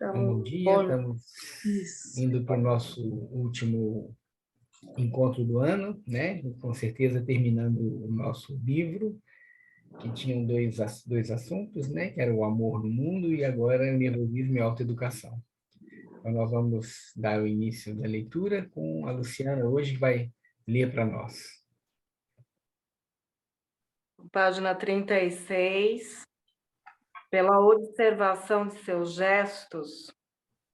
Então, bom Estamos, dia, bom, estamos isso. indo para o nosso último encontro do ano, né? Com certeza terminando o nosso livro, que tinham dois assuntos, né? Que era o amor no mundo e agora o nervosismo e a autoeducação. Então, nós vamos dar o início da leitura com a Luciana hoje, que vai ler para nós. Página 36. Pela observação de seus gestos,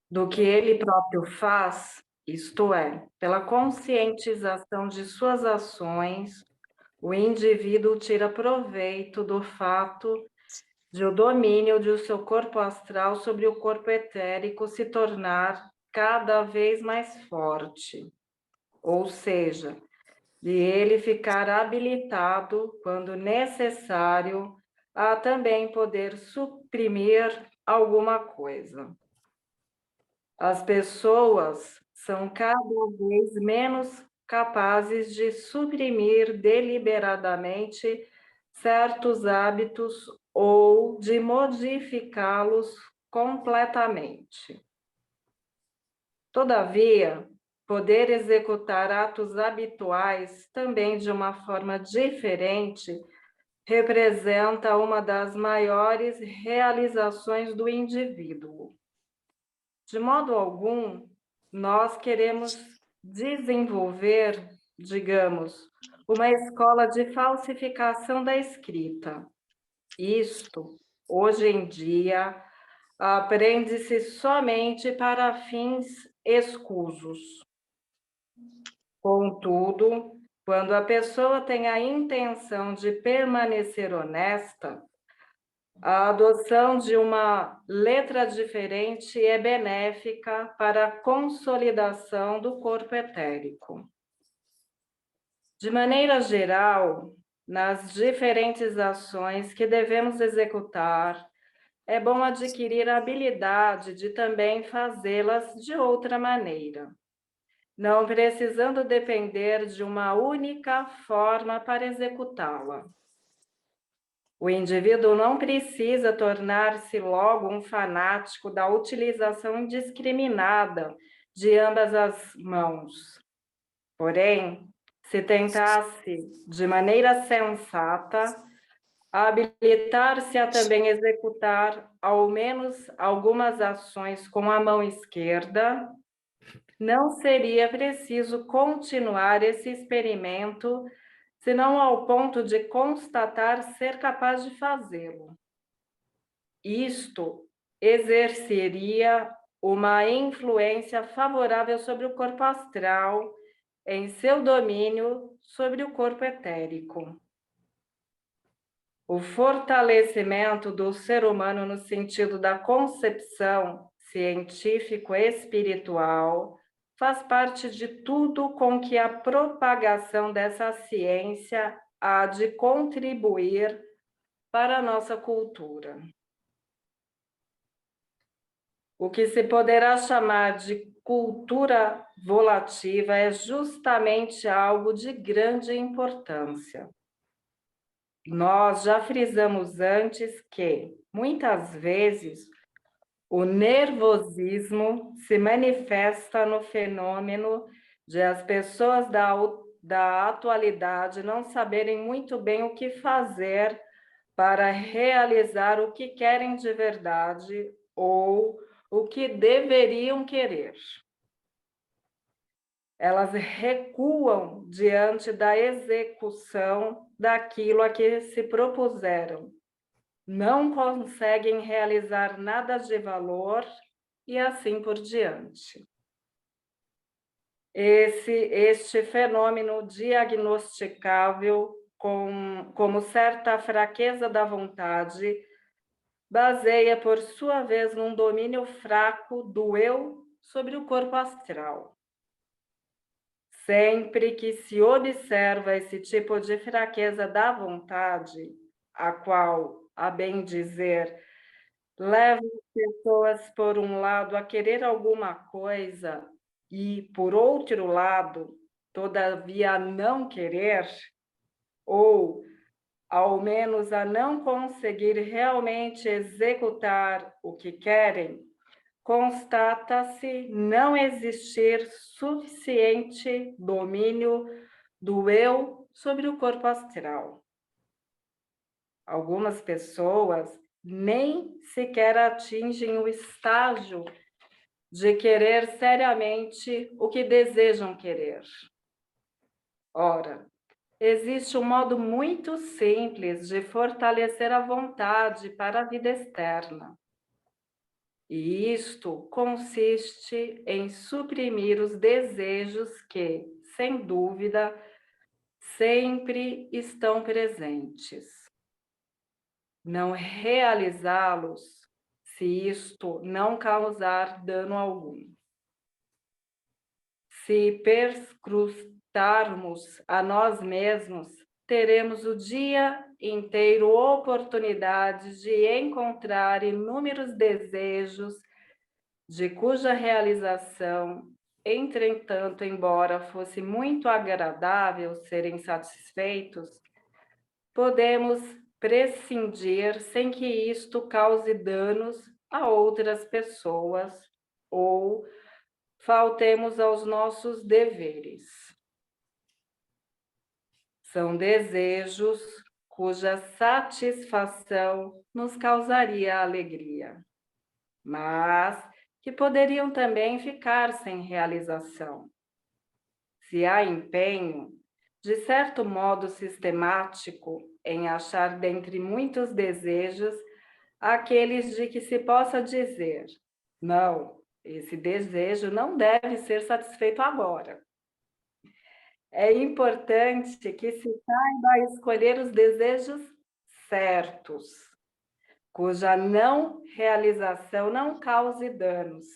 do que ele próprio faz, isto é, pela conscientização de suas ações, o indivíduo tira proveito do fato de o domínio de seu corpo astral sobre o corpo etérico se tornar cada vez mais forte, ou seja, de ele ficar habilitado, quando necessário, a também poder suprimir alguma coisa. As pessoas são cada vez menos capazes de suprimir deliberadamente certos hábitos ou de modificá-los completamente. Todavia, poder executar atos habituais também de uma forma diferente representa uma das maiores realizações do indivíduo. De modo algum, nós queremos desenvolver, digamos, uma escola de falsificação da escrita. Isto, hoje em dia, aprende-se somente para fins escusos. Contudo, quando a pessoa tem a intenção de permanecer honesta, a adoção de uma letra diferente é benéfica para a consolidação do corpo etérico. De maneira geral, nas diferentes ações que devemos executar, é bom adquirir a habilidade de também fazê-las de outra maneira, não precisando depender de uma única forma para executá-la. O indivíduo não precisa tornar-se logo um fanático da utilização indiscriminada de ambas as mãos. Porém, se tentasse, de maneira sensata, habilitar-se a também executar ao menos algumas ações com a mão esquerda, não seria preciso continuar esse experimento, senão ao ponto de constatar ser capaz de fazê-lo. Isto exerceria uma influência favorável sobre o corpo astral, em seu domínio sobre o corpo etérico. O fortalecimento do ser humano no sentido da concepção científico-espiritual faz parte de tudo com que a propagação dessa ciência há de contribuir para a nossa cultura. O que se poderá chamar de cultura volativa é justamente algo de grande importância. Nós já frisamos antes que, muitas vezes, o nervosismo se manifesta no fenômeno de as pessoas da atualidade não saberem muito bem o que fazer para realizar o que querem de verdade ou o que deveriam querer. Elas recuam diante da execução daquilo a que se propuseram. Não conseguem realizar nada de valor e assim por diante. Este fenômeno diagnosticável como certa fraqueza da vontade baseia, por sua vez, num domínio fraco do eu sobre o corpo astral. Sempre que se observa esse tipo de fraqueza da vontade, a qual, a bem dizer, leva as pessoas, por um lado, a querer alguma coisa e, por outro lado, todavia, a não querer, ou ao menos a não conseguir realmente executar o que querem, constata-se não existir suficiente domínio do eu sobre o corpo astral. Algumas pessoas nem sequer atingem o estágio de querer seriamente o que desejam querer. Ora, existe um modo muito simples de fortalecer a vontade para a vida externa. E isto consiste em suprimir os desejos que, sem dúvida, sempre estão presentes. Não realizá-los se isto não causar dano algum. Se perscrutarmos a nós mesmos, teremos o dia inteiro oportunidade de encontrar inúmeros desejos de cuja realização, entretanto, embora fosse muito agradável serem satisfeitos, podemos prescindir sem que isto cause danos a outras pessoas ou faltemos aos nossos deveres. São desejos cuja satisfação nos causaria alegria, mas que poderiam também ficar sem realização. Se há empenho, de certo modo sistemático, em achar dentre muitos desejos aqueles de que se possa dizer: não, esse desejo não deve ser satisfeito agora. É importante que se saiba escolher os desejos certos, cuja não realização não cause danos,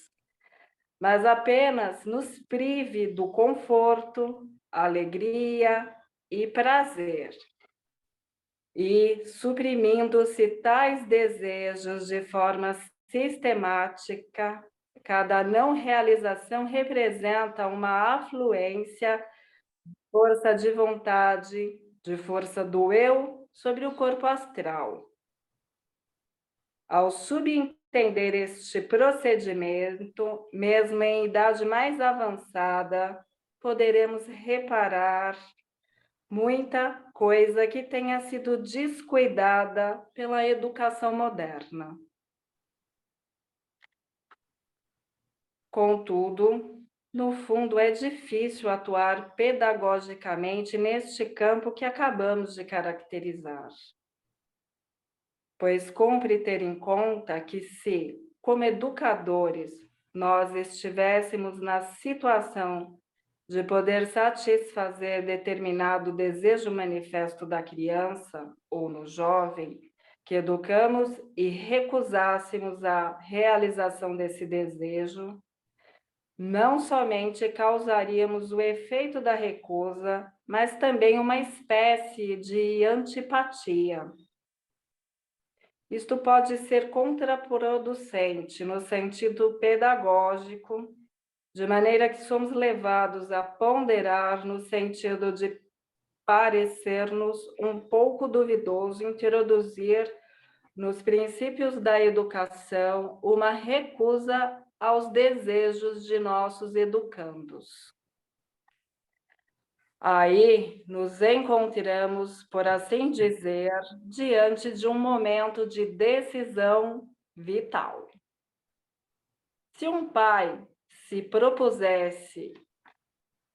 mas apenas nos prive do conforto, alegria e prazer. E suprimindo-se tais desejos de forma sistemática, cada não realização representa uma afluência, força de vontade, de força do eu sobre o corpo astral. Ao subentender este procedimento, mesmo em idade mais avançada, poderemos reparar muita coisa que tenha sido descuidada pela educação moderna. Contudo, no fundo, é difícil atuar pedagogicamente neste campo que acabamos de caracterizar. Pois cumpre ter em conta que se, como educadores, nós estivéssemos na situação de poder satisfazer determinado desejo manifesto da criança ou no jovem que educamos e recusássemos a realização desse desejo, não somente causaríamos o efeito da recusa, mas também uma espécie de antipatia. Isto pode ser contraproducente no sentido pedagógico, de maneira que somos levados a ponderar no sentido de parecer-nos um pouco duvidoso introduzir nos princípios da educação uma recusa aos desejos de nossos educandos. Aí nos encontramos, por assim dizer, diante de um momento de decisão vital. Se um pai se propusesse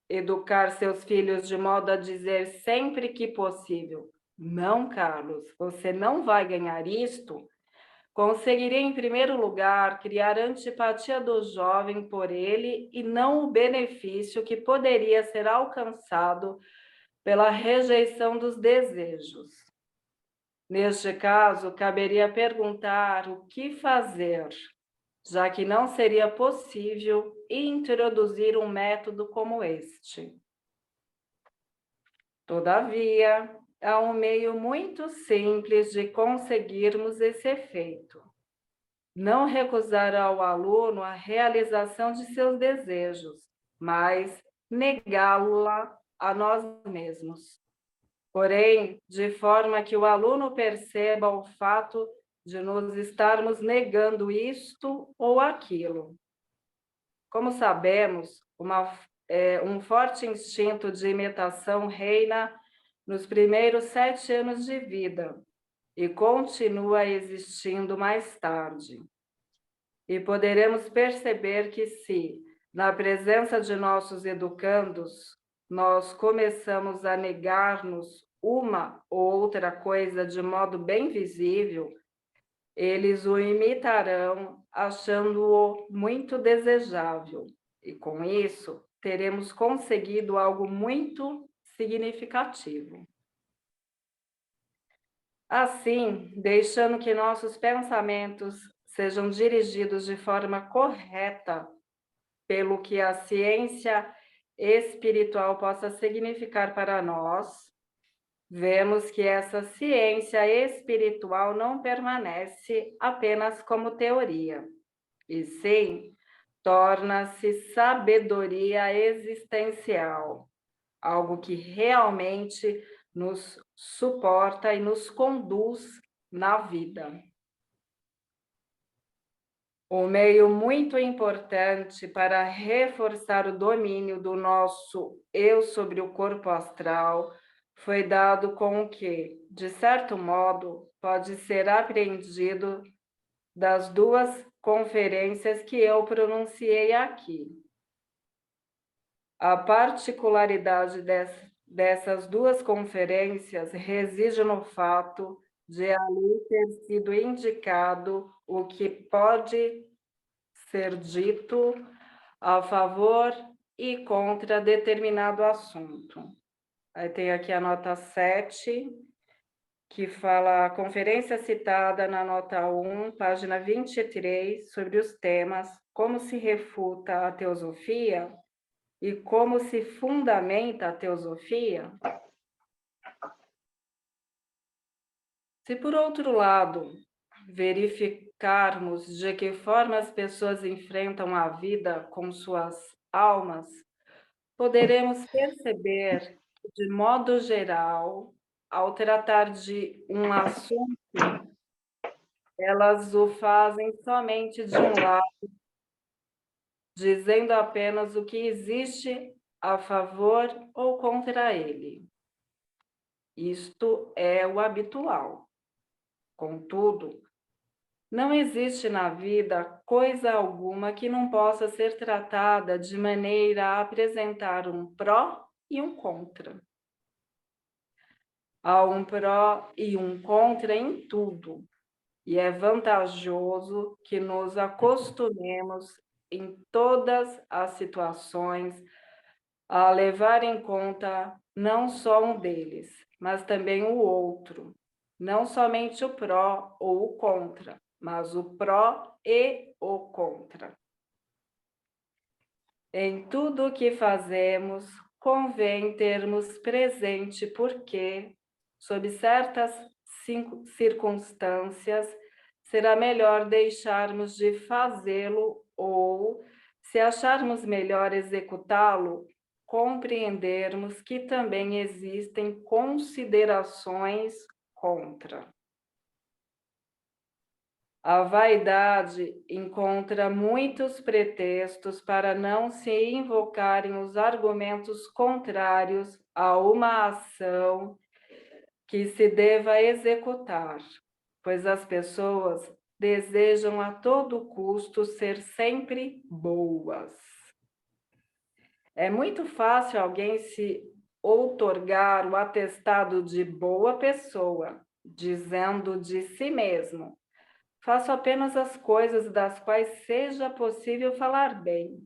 educar seus filhos de modo a dizer sempre que possível: não, Carlos, você não vai ganhar isto, conseguiria, em primeiro lugar, criar antipatia do jovem por ele e não o benefício que poderia ser alcançado pela rejeição dos desejos. Neste caso, caberia perguntar o que fazer, já que não seria possível introduzir um método como este. Todavia, há um meio muito simples de conseguirmos esse efeito. Não recusar ao aluno a realização de seus desejos, mas negá-la a nós mesmos. Porém, de forma que o aluno perceba o fato de nos estarmos negando isto ou aquilo. Como sabemos, um forte instinto de imitação reina nos primeiros 7 anos de vida e continua existindo mais tarde. E poderemos perceber que se, na presença de nossos educandos, nós começamos a negar-nos uma ou outra coisa de modo bem visível, eles o imitarão achando-o muito desejável. E com isso, teremos conseguido algo muito significativo. Assim, deixando que nossos pensamentos sejam dirigidos de forma correta pelo que a ciência espiritual possa significar para nós, vemos que essa ciência espiritual não permanece apenas como teoria, e sim torna-se sabedoria existencial, algo que realmente nos suporta e nos conduz na vida. Um meio muito importante para reforçar o domínio do nosso eu sobre o corpo astral foi dado com o que, de certo modo, pode ser apreendido das 2 conferências que eu pronunciei aqui. A particularidade dessas 2 conferências reside no fato de ali ter sido indicado o que pode ser dito a favor e contra determinado assunto. Aí tem aqui a nota 7, que fala a conferência citada na nota 1, página 23, sobre os temas como se refuta a teosofia e como se fundamenta a teosofia. Se, por outro lado, verificarmos de que forma as pessoas enfrentam a vida com suas almas, poderemos perceber que, de modo geral, ao tratar de um assunto, elas o fazem somente de um lado, dizendo apenas o que existe a favor ou contra ele. Isto é o habitual. Contudo, não existe na vida coisa alguma que não possa ser tratada de maneira a apresentar um pró e um contra. Há um pró e um contra em tudo, e é vantajoso que nos acostumemos em todas as situações a levar em conta não só um deles, mas também o outro, não somente o pró ou o contra, mas o pró e o contra. Em tudo o que fazemos, convém termos presente porque, sob certas circunstâncias, será melhor deixarmos de fazê-lo ou, se acharmos melhor executá-lo, compreendermos que também existem considerações contra. A vaidade encontra muitos pretextos para não se invocarem os argumentos contrários a uma ação que se deva executar, pois as pessoas desejam a todo custo ser sempre boas. É muito fácil alguém se outorgar o atestado de boa pessoa, dizendo de si mesmo: faço apenas as coisas das quais seja possível falar bem,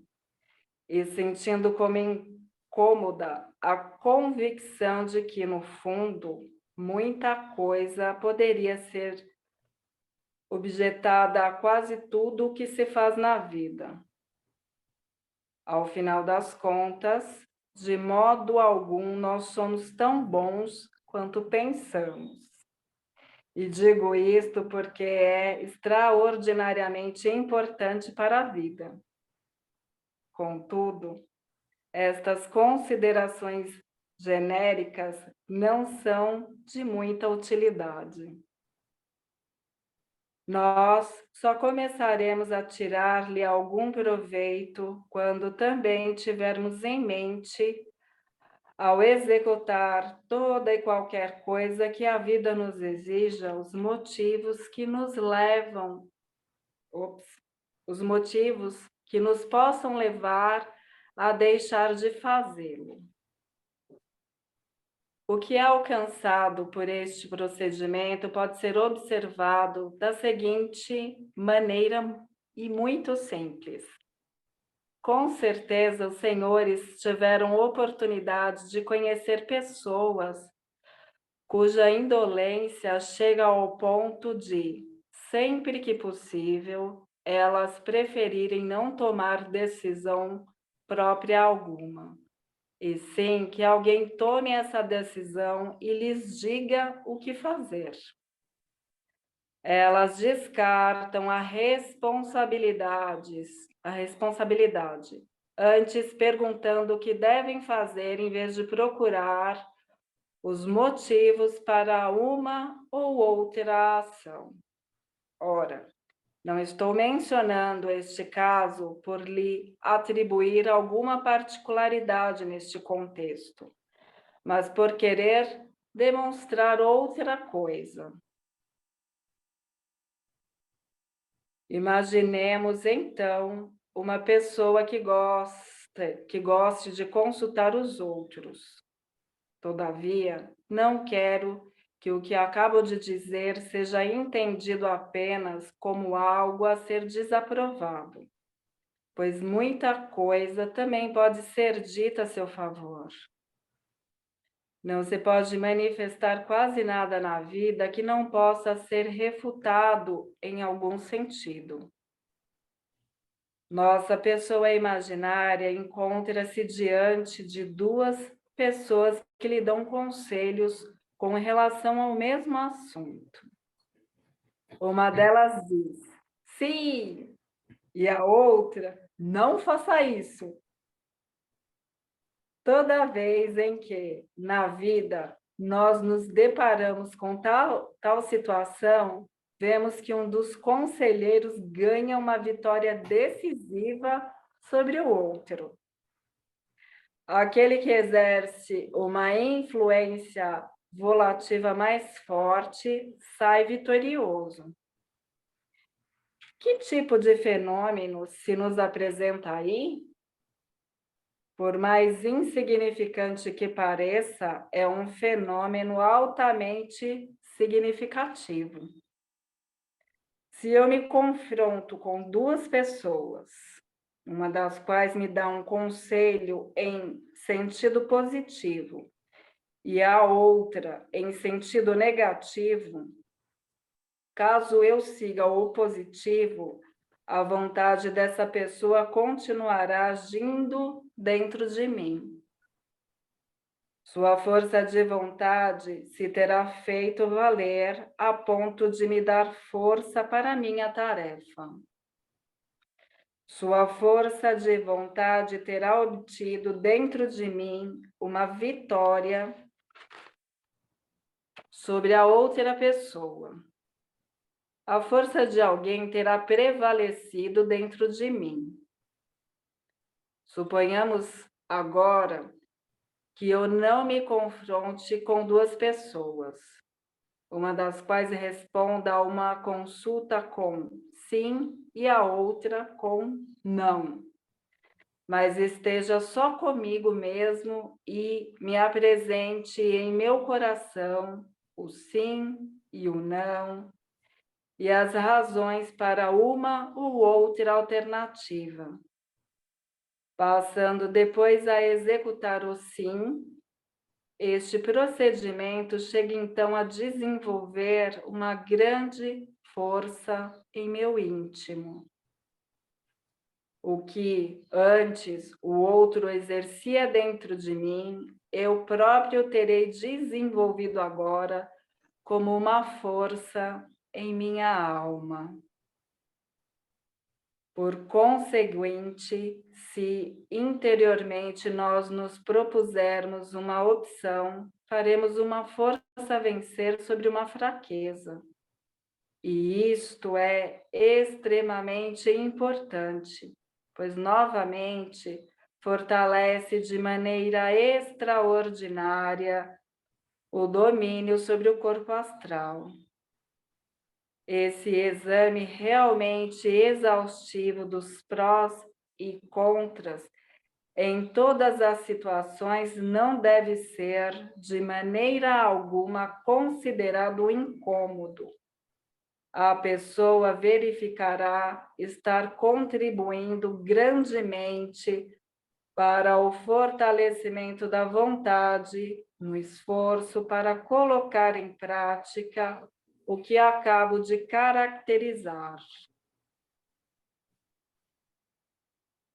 e sentindo como incômoda a convicção de que, no fundo, muita coisa poderia ser objetada a quase tudo o que se faz na vida. Ao final das contas, de modo algum nós somos tão bons quanto pensamos. E digo isto porque é extraordinariamente importante para a vida. Contudo, estas considerações genéricas não são de muita utilidade. Nós só começaremos a tirar-lhe algum proveito quando também tivermos em mente, ao executar toda e qualquer coisa que a vida nos exija, os motivos que nos levam, os motivos que nos possam levar a deixar de fazê-lo. O que é alcançado por este procedimento pode ser observado da seguinte maneira e muito simples. Com certeza, os senhores tiveram oportunidade de conhecer pessoas cuja indolência chega ao ponto de, sempre que possível, elas preferirem não tomar decisão própria alguma. E sim que alguém tome essa decisão e lhes diga o que fazer. Elas descartam a responsabilidade, antes perguntando o que devem fazer em vez de procurar os motivos para uma ou outra ação. Ora, não estou mencionando este caso por lhe atribuir alguma particularidade neste contexto, mas por querer demonstrar outra coisa. Imaginemos, então, uma pessoa que goste de consultar os outros. Todavia, não quero que o que acabo de dizer seja entendido apenas como algo a ser desaprovado, pois muita coisa também pode ser dita a seu favor. Não se pode manifestar quase nada na vida que não possa ser refutado em algum sentido. Nossa pessoa imaginária encontra-se diante de duas pessoas que lhe dão conselhos com relação ao mesmo assunto. Uma delas diz, sim, e a outra, não faça isso. Toda vez em que, na vida, nós nos deparamos com tal situação, vemos que um dos conselheiros ganha uma vitória decisiva sobre o outro. Aquele que exerce uma influência volativa mais forte sai vitorioso. Que tipo de fenômeno se nos apresenta aí? Por mais insignificante que pareça, é um fenômeno altamente significativo. Se eu me confronto com duas pessoas, uma das quais me dá um conselho em sentido positivo e a outra em sentido negativo, caso eu siga o positivo, a vontade dessa pessoa continuará agindo dentro de mim. Sua força de vontade se terá feito valer a ponto de me dar força para a minha tarefa. Sua força de vontade terá obtido dentro de mim uma vitória sobre a outra pessoa. A força de alguém terá prevalecido dentro de mim. Suponhamos agora que eu não me confronte com duas pessoas, uma das quais responda a uma consulta com sim e a outra com não. Mas esteja só comigo mesmo e me apresente em meu coração o sim e o não, e as razões para uma ou outra alternativa. Passando depois a executar o sim, este procedimento chega então a desenvolver uma grande força em meu íntimo. O que antes o outro exercia dentro de mim, eu próprio terei desenvolvido agora como uma força em minha alma. Por conseguinte, se interiormente nós nos propusermos uma opção, faremos uma força a vencer sobre uma fraqueza. E isto é extremamente importante, pois, novamente, fortalece de maneira extraordinária o domínio sobre o corpo astral. Esse exame realmente exaustivo dos prós e contras em todas as situações não deve ser, de maneira alguma, considerado incômodo. A pessoa verificará estar contribuindo grandemente para o fortalecimento da vontade, no esforço para colocar em prática o que acabo de caracterizar.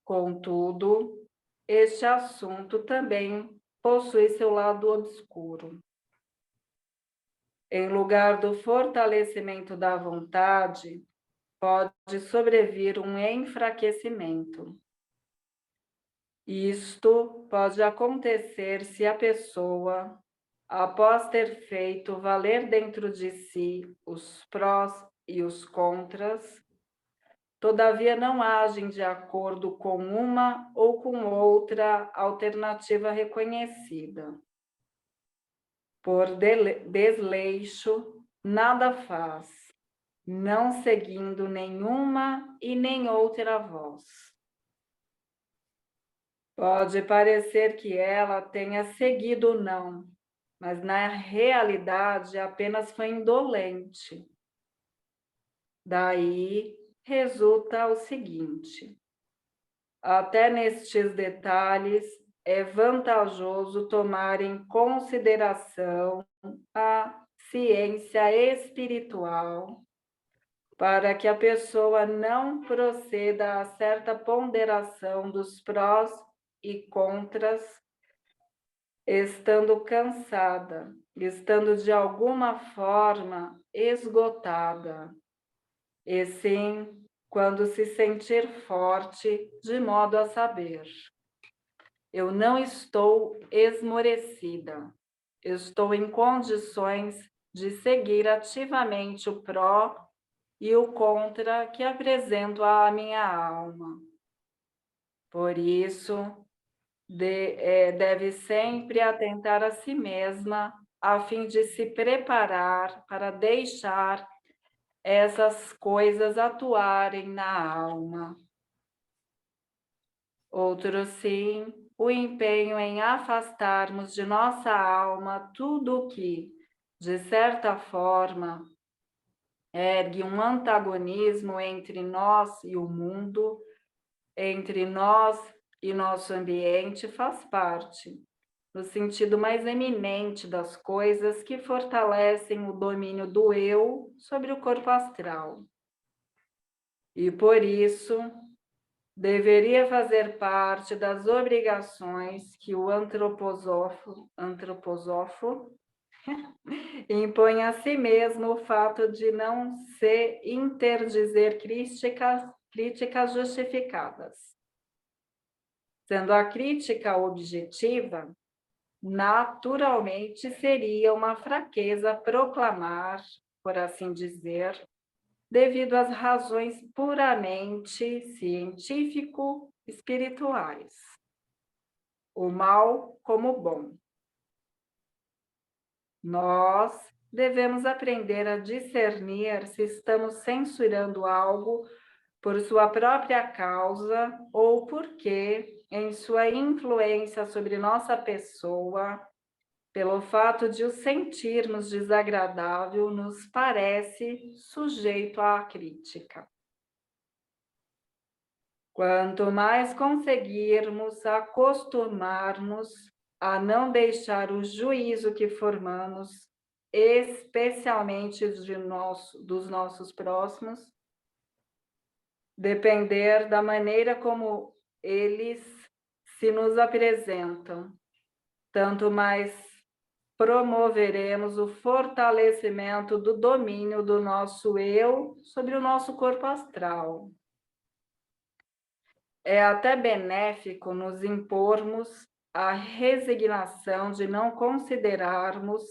Contudo, este assunto também possui seu lado obscuro. Em lugar do fortalecimento da vontade, pode sobrevir um enfraquecimento. Isto pode acontecer se a pessoa, após ter feito valer dentro de si os prós e os contras, todavia não agem de acordo com uma ou com outra alternativa reconhecida. Por desleixo, nada faz, não seguindo nenhuma e nem outra voz. Pode parecer que ela tenha seguido o não, mas na realidade apenas foi indolente. Daí resulta o seguinte: até nestes detalhes é vantajoso tomar em consideração a ciência espiritual, para que a pessoa não proceda a certa ponderação dos prós e contras, estando cansada, estando de alguma forma esgotada, e sim quando se sentir forte, de modo a saber: eu não estou esmorecida, estou em condições de seguir ativamente o pró e o contra que apresento à minha alma. Por isso, deve sempre atentar a si mesma, a fim de se preparar para deixar essas coisas atuarem na alma. Outro sim, o empenho em afastarmos de nossa alma tudo o que, de certa forma, ergue um antagonismo entre nós e o mundo, entre nós e nosso ambiente, faz parte, no sentido mais eminente das coisas que fortalecem o domínio do eu sobre o corpo astral. E por isso, deveria fazer parte das obrigações que o antroposófo impõe a si mesmo o fato de não se interdizer críticas justificadas. Sendo a crítica objetiva, naturalmente seria uma fraqueza proclamar, por assim dizer, devido às razões puramente científico-espirituais, o mal como o bom. Nós devemos aprender a discernir se estamos censurando algo por sua própria causa ou porque, em sua influência sobre nossa pessoa, pelo fato de o sentirmos desagradável, nos parece sujeito à crítica. Quanto mais conseguirmos acostumar-nos a não deixar o juízo que formamos, especialmente dos nossos próximos, depender da maneira como eles se nos apresentam, tanto mais promoveremos o fortalecimento do domínio do nosso eu sobre o nosso corpo astral. É até benéfico nos impormos a resignação de não considerarmos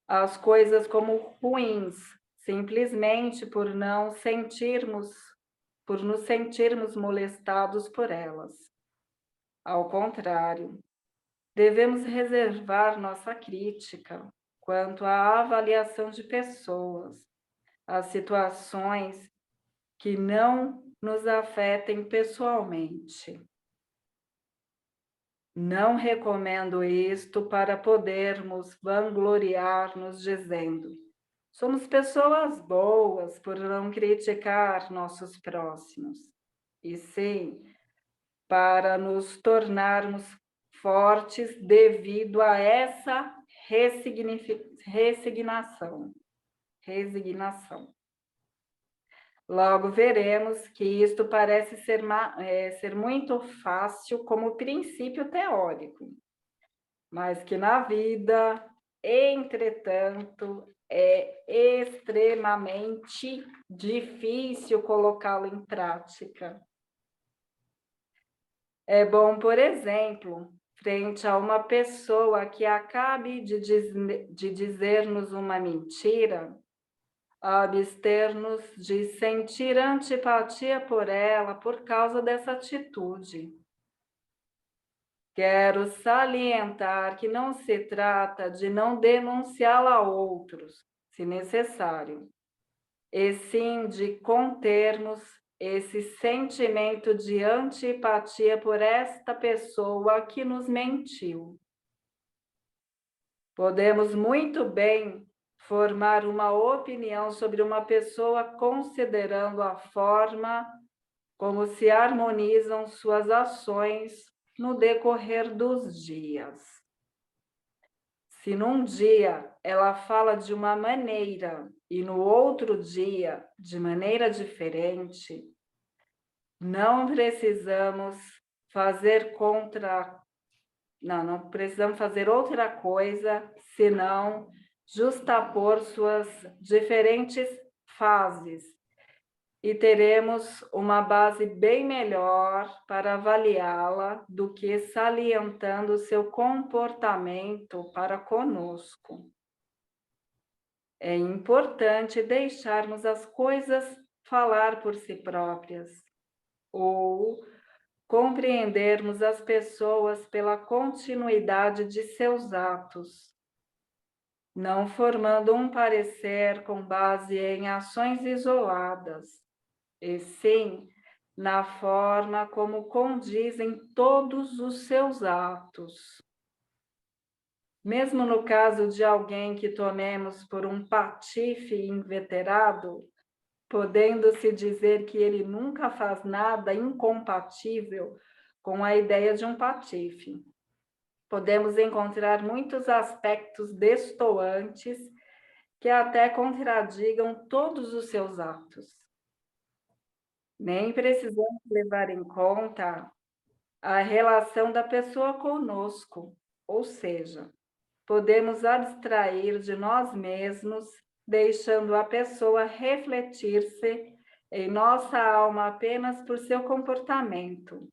as coisas como ruins, simplesmente por nos sentirmos molestados por elas. Ao contrário, devemos reservar nossa crítica quanto à avaliação de pessoas, às situações que não nos afetem pessoalmente. Não recomendo isto para podermos vangloriar-nos dizendo: somos pessoas boas por não criticar nossos próximos. E sim, para nos tornarmos fortes devido a essa resignação. Logo veremos que isto parece ser muito fácil como princípio teórico, mas que na vida, entretanto, é extremamente difícil colocá-lo em prática. É bom, por exemplo, frente a uma pessoa que acabe de dizer-nos uma mentira, abster-nos de sentir antipatia por ela por causa dessa atitude. Quero salientar que não se trata de não denunciá-la a outros, se necessário, e sim de contermos esse sentimento de antipatia por esta pessoa que nos mentiu. Podemos muito bem formar uma opinião sobre uma pessoa considerando a forma como se harmonizam suas ações no decorrer dos dias. Se num dia ela fala de uma maneira e no outro dia de maneira diferente, não precisamos fazer não precisamos fazer outra coisa senão justapor suas diferentes fases e teremos uma base bem melhor para avaliá-la do que salientando seu comportamento para conosco. É importante deixarmos as coisas falar por si próprias, ou compreendermos as pessoas pela continuidade de seus atos, não formando um parecer com base em ações isoladas, e sim na forma como condizem todos os seus atos. Mesmo no caso de alguém que tomemos por um patife inveterado, podendo-se dizer que ele nunca faz nada incompatível com a ideia de um patife. Podemos encontrar muitos aspectos destoantes que até contradigam todos os seus atos. Nem precisamos levar em conta a relação da pessoa conosco, ou seja, podemos abstrair de nós mesmos, deixando a pessoa refletir-se em nossa alma apenas por seu comportamento,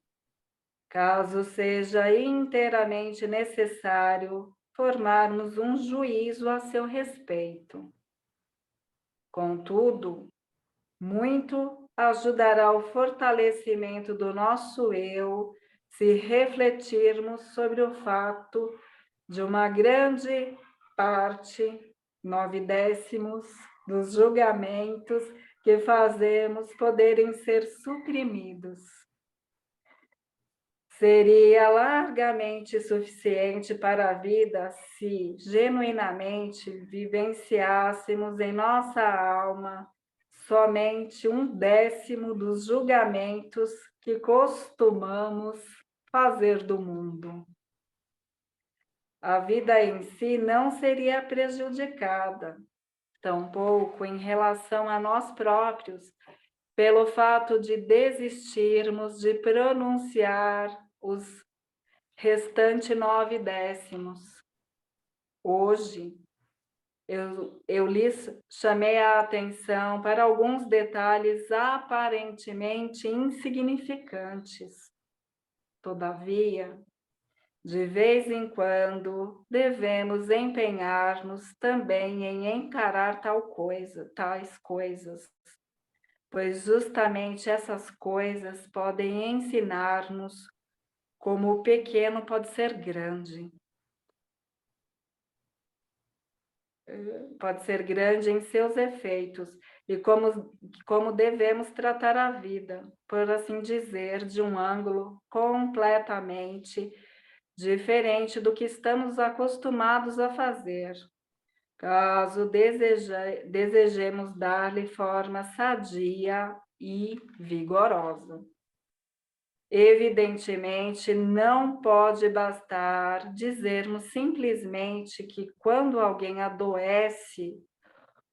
caso seja inteiramente necessário formarmos um juízo a seu respeito. Contudo, muito ajudará ao fortalecimento do nosso eu se refletirmos sobre o fato de uma grande parte, 9/10, dos julgamentos que fazemos poderem ser suprimidos. Seria largamente suficiente para a vida se genuinamente vivenciássemos em nossa alma somente 1/10 dos julgamentos que costumamos fazer do mundo. A vida em si não seria prejudicada, tampouco em relação a nós próprios, pelo fato de desistirmos de pronunciar os restantes 9/10. Hoje, eu lhes chamei a atenção para alguns detalhes aparentemente insignificantes. Todavia, De vez em quando, devemos empenhar-nos também em encarar tais coisas, pois justamente essas coisas podem ensinar-nos como o pequeno pode ser grande. Pode ser grande em seus efeitos e como devemos tratar a vida, por assim dizer, de um ângulo completamente diferente do que estamos acostumados a fazer, caso desejemos dar-lhe forma sadia e vigorosa. Evidentemente, não pode bastar dizermos simplesmente que quando alguém adoece,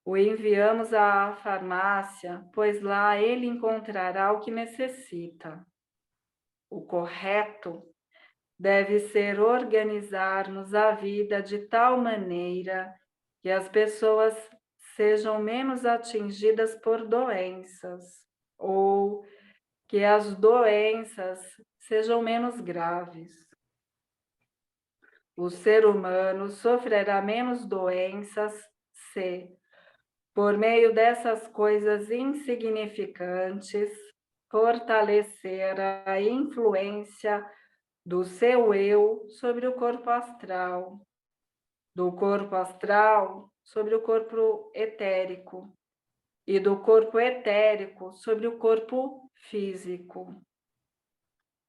o enviamos à farmácia, pois lá ele encontrará o que necessita. O correto deve ser organizarmos a vida de tal maneira que as pessoas sejam menos atingidas por doenças, ou que as doenças sejam menos graves. O ser humano sofrerá menos doenças se, por meio dessas coisas insignificantes, fortalecer a influência do seu eu sobre o corpo astral, do corpo astral sobre o corpo etérico e do corpo etérico sobre o corpo físico.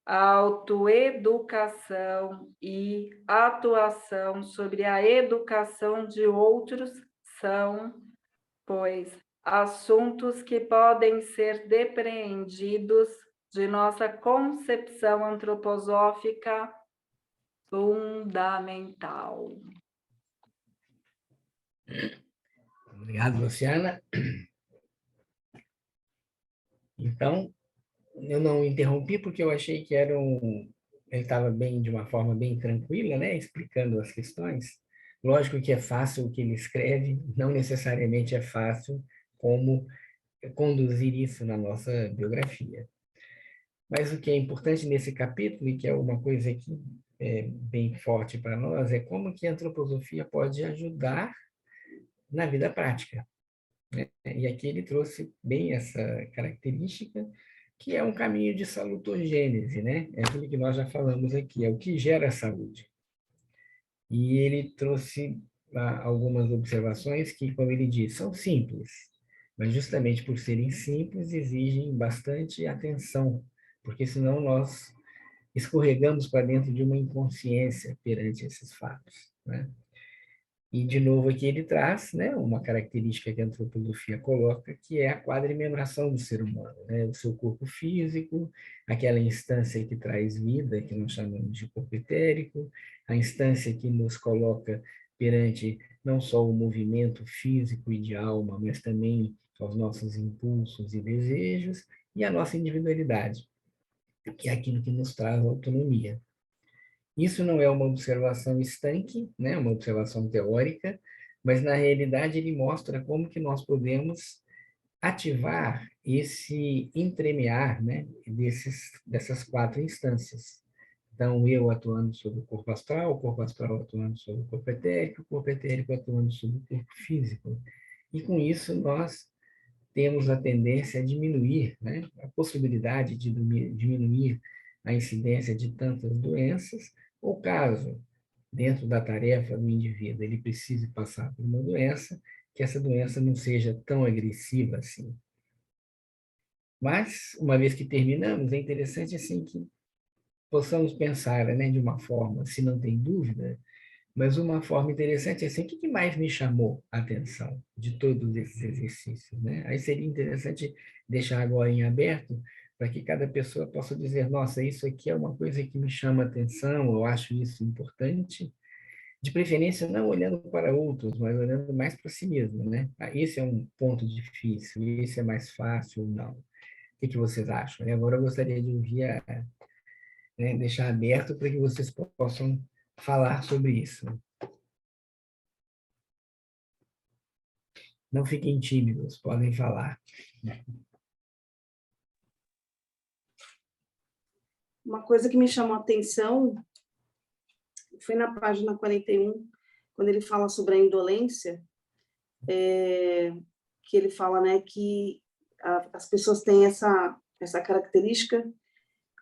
A autoeducação e atuação sobre a educação de outros são, pois, assuntos que podem ser depreendidos de nossa concepção antroposófica fundamental. Obrigado, Luciana. Então, eu não interrompi porque eu achei que ele estava bem, de uma forma bem tranquila, né, explicando as questões. Lógico que é fácil o que ele escreve, não necessariamente é fácil como conduzir isso na nossa biografia. Mas o que é importante nesse capítulo, e que é uma coisa que é bem forte para nós, é como que a antroposofia pode ajudar na vida prática. E aqui ele trouxe bem essa característica, que é um caminho de salutogênese, né? É aquilo que nós já falamos aqui, é o que gera saúde. E ele trouxe algumas observações que, como ele diz, são simples, mas justamente por serem simples, exigem bastante atenção, porque senão nós escorregamos para dentro de uma inconsciência perante esses fatos, né? E, de novo, aqui ele traz, né, uma característica que a antropologia coloca, que é a quadrimembração do ser humano, né? O seu corpo físico, aquela instância que traz vida, que nós chamamos de corpo etérico, a instância que nos coloca perante não só o movimento físico e de alma, mas também aos nossos impulsos e desejos, e a nossa individualidade, que é aquilo que nos traz autonomia. Isso não é uma observação estanque, né, uma observação teórica, mas na realidade ele mostra como que nós podemos ativar esse entremear, né, dessas quatro instâncias. Então, eu atuando sobre o corpo astral atuando sobre o corpo etérico atuando sobre o corpo físico. E com isso nós temos a tendência a diminuir, né, a possibilidade de diminuir a incidência de tantas doenças, ou caso, dentro da tarefa do indivíduo, ele precise passar por uma doença, que essa doença não seja tão agressiva assim. Mas, uma vez que terminamos, é interessante assim que possamos pensar, né, de uma forma, se não tem dúvida, mas uma forma interessante é assim, o que mais me chamou a atenção de todos esses exercícios, né? Aí seria interessante deixar agora em aberto para que cada pessoa possa dizer, nossa, isso aqui é uma coisa que me chama a atenção, eu acho isso importante, de preferência não olhando para outros, mas olhando mais para si mesmo, né? Esse é um ponto difícil, esse é mais fácil ou não. O que vocês acham? E agora eu gostaria de ouvir, né, deixar aberto para que vocês possam falar sobre isso. Não fiquem tímidos, podem falar. Uma coisa que me chamou a atenção foi na página 41, quando ele fala sobre a indolência, que ele fala, né, que as pessoas têm essa característica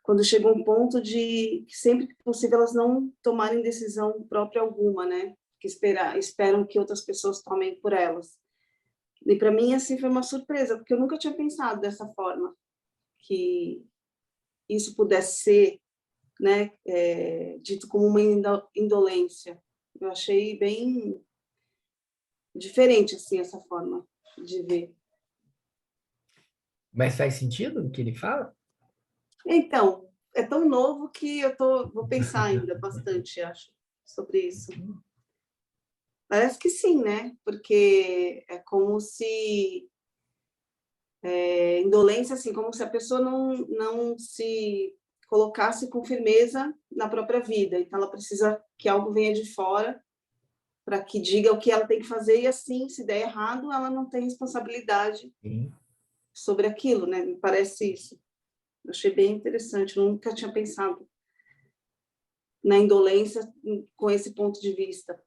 quando chega um ponto de que sempre que possível elas não tomarem decisão própria alguma, né, que esperam que outras pessoas tomem por elas. E para mim assim foi uma surpresa, porque eu nunca tinha pensado dessa forma, que isso pudesse ser, né, dito como uma indolência. Eu achei bem diferente assim essa forma de ver. Mas faz sentido o que ele fala? Então, é tão novo que vou pensar ainda bastante, acho, sobre isso. Parece que sim, né? Porque é como se indolência, assim, como se a pessoa não se colocasse com firmeza na própria vida. Então, ela precisa que algo venha de fora para que diga o que ela tem que fazer e assim, se der errado, ela não tem responsabilidade Sim. sobre aquilo, né? Me parece isso. Eu achei bem interessante, eu nunca tinha pensado na indolência com esse ponto de vista.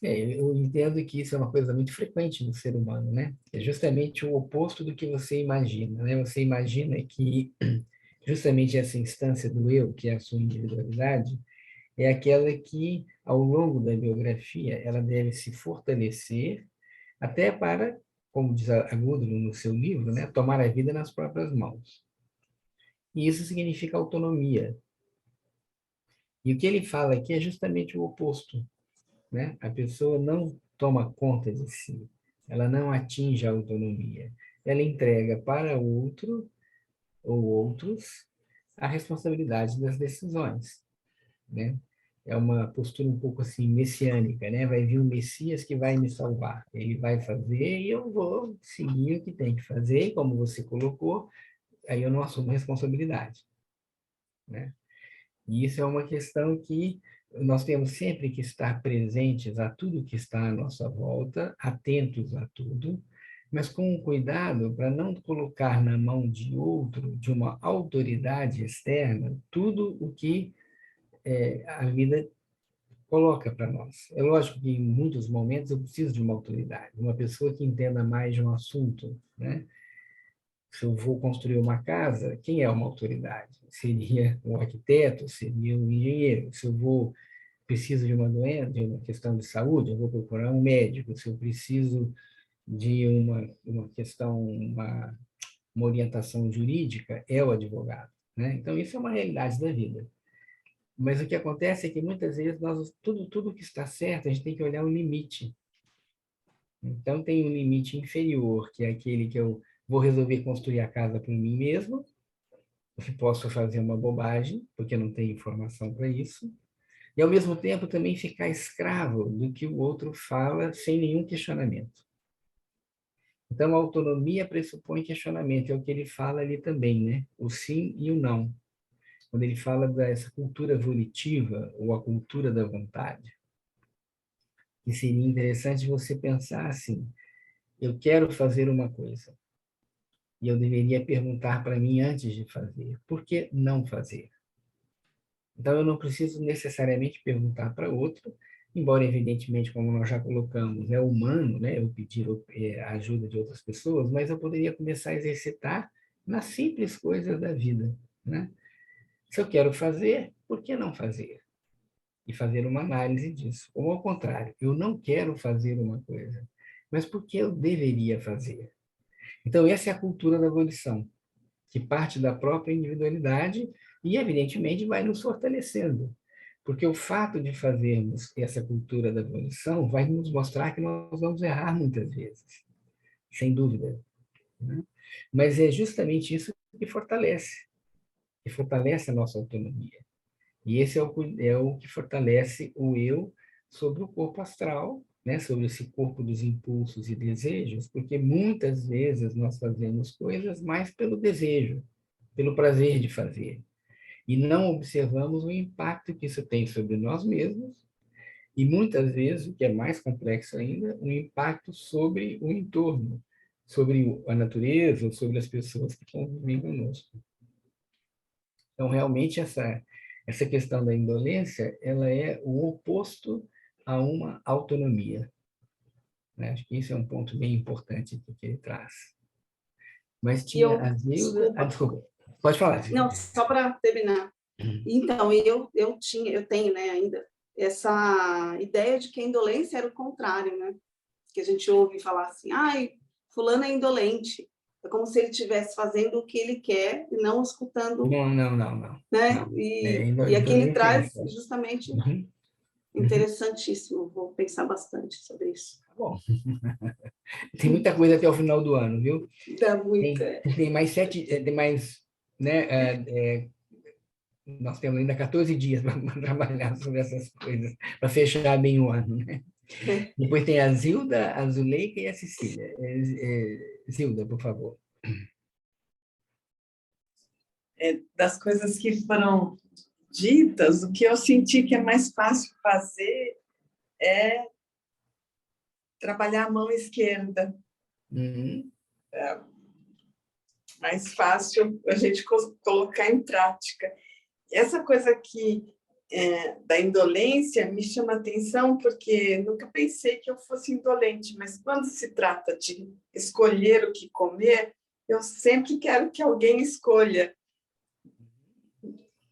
Eu entendo que isso é uma coisa muito frequente no ser humano, né? É justamente o oposto do que você imagina, né? Você imagina que justamente essa instância do eu, que é a sua individualidade, é aquela que, ao longo da biografia, ela deve se fortalecer até para, como diz a Gudrun no seu livro, né? Tomar a vida nas próprias mãos. E isso significa autonomia. E o que ele fala aqui é justamente o oposto, né? A pessoa não toma conta de si, ela não atinge a autonomia, ela entrega para outro ou outros a responsabilidade das decisões, né? É uma postura um pouco assim messiânica, né? Vai vir um Messias que vai me salvar, ele vai fazer e eu vou seguir o que tem que fazer, e como você colocou, aí eu não assumo responsabilidade, né? E isso é uma questão que nós temos sempre que estar presentes a tudo que está à nossa volta, atentos a tudo, mas com cuidado para não colocar na mão de outro, de uma autoridade externa, tudo o que a vida coloca para nós. É lógico que em muitos momentos eu preciso de uma autoridade, uma pessoa que entenda mais de um assunto, né? Se eu vou construir uma casa, quem é uma autoridade? Seria um arquiteto, seria um engenheiro. Se eu vou preciso de uma doença, de uma questão de saúde, eu vou procurar um médico. Se eu preciso de uma questão, uma orientação jurídica, é o advogado, né? Então isso é uma realidade da vida. Mas o que acontece é que muitas vezes tudo que está certo, a gente tem que olhar o limite. Então tem um limite inferior, que é aquele que eu vou resolver construir a casa por mim mesmo, que posso fazer uma bobagem, porque não tenho informação para isso, e ao mesmo tempo também ficar escravo do que o outro fala sem nenhum questionamento. Então a autonomia pressupõe questionamento, é o que ele fala ali também, né? O sim e o não. Quando ele fala dessa cultura volitiva, ou a cultura da vontade, que seria interessante você pensar assim, eu quero fazer uma coisa, e eu deveria perguntar para mim antes de fazer, por que não fazer? Então, eu não preciso necessariamente perguntar para outro, embora, evidentemente, como nós já colocamos, é humano, né, eu pedir a ajuda de outras pessoas, mas eu poderia começar a exercitar nas simples coisas da vida, né? Se eu quero fazer, por que não fazer? E fazer uma análise disso. Ou ao contrário, eu não quero fazer uma coisa, mas por que eu deveria fazer? Então, essa é a cultura da abolição, que parte da própria individualidade e, evidentemente, vai nos fortalecendo. Porque o fato de fazermos essa cultura da abolição vai nos mostrar que nós vamos errar muitas vezes, sem dúvida, né? Mas é justamente isso que fortalece a nossa autonomia. E esse é o que fortalece o eu sobre o corpo astral, né? Sobre esse corpo dos impulsos e desejos, porque muitas vezes nós fazemos coisas mais pelo desejo, pelo prazer de fazer, e não observamos o impacto que isso tem sobre nós mesmos, e muitas vezes, o que é mais complexo ainda, o impacto sobre o entorno, sobre a natureza, sobre as pessoas que convivem conosco. Então, realmente, essa questão da indolência, ela é o oposto a uma autonomia, né? Acho que isso é um ponto bem importante que ele traz. Mas E tinha eu, a Zilda... desculpa, desculpa. Pode falar, não, Zilda. só para terminar. Então, eu tenho, né, ainda essa ideia de que a indolência era o contrário, né? Que a gente ouve falar assim, ai, fulano é indolente. É como se ele estivesse fazendo o que ele quer e não escutando, Não, não, não, não. né? Não. E aqui ele Indolência é traz isso. justamente Uhum, uhum. interessantíssimo. Vou pensar bastante sobre isso. Tá bom. Tem muita coisa até o final do ano, viu? Dá muito. Tem mais 7, tem mais, né? Nós temos ainda 14 dias para trabalhar sobre essas coisas, para fechar bem o ano, né? Depois tem a Zilda, a Zuleika e a Cecília. Zilda, por favor. Das coisas que foram ditas, o que eu senti que é mais fácil fazer é trabalhar a mão esquerda. Uhum. Mais fácil a gente colocar em prática. Essa coisa aqui da indolência me chama atenção, porque nunca pensei que eu fosse indolente, mas quando se trata de escolher o que comer, eu sempre quero que alguém escolha.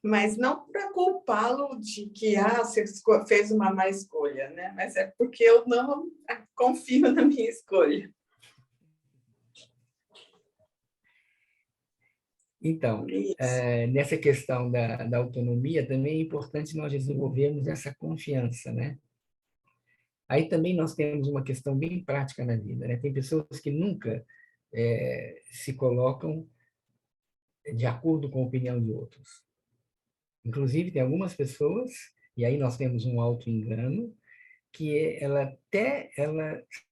Mas não para culpá-lo de que você fez uma má escolha, né? Mas é porque eu não confio na minha escolha. Então, nessa questão da autonomia, também é importante nós desenvolvermos essa confiança, né? Aí também nós temos uma questão bem prática na vida, né? Tem pessoas que nunca se colocam de acordo com a opinião de outros. Inclusive, tem algumas pessoas, e aí nós temos um auto-engano, que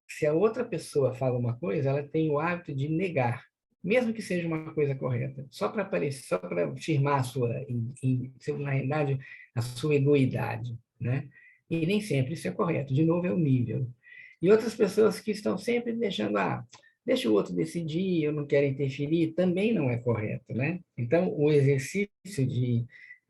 se a outra pessoa fala uma coisa, ela tem o hábito de negar, mesmo que seja uma coisa correta, só para aparecer, só para firmar na realidade, a sua egoidade, né? E nem sempre isso é correto. De novo, é o nível. E outras pessoas que estão sempre deixando, deixa o outro decidir, eu não quero interferir, também não é correto, né? Então, o exercício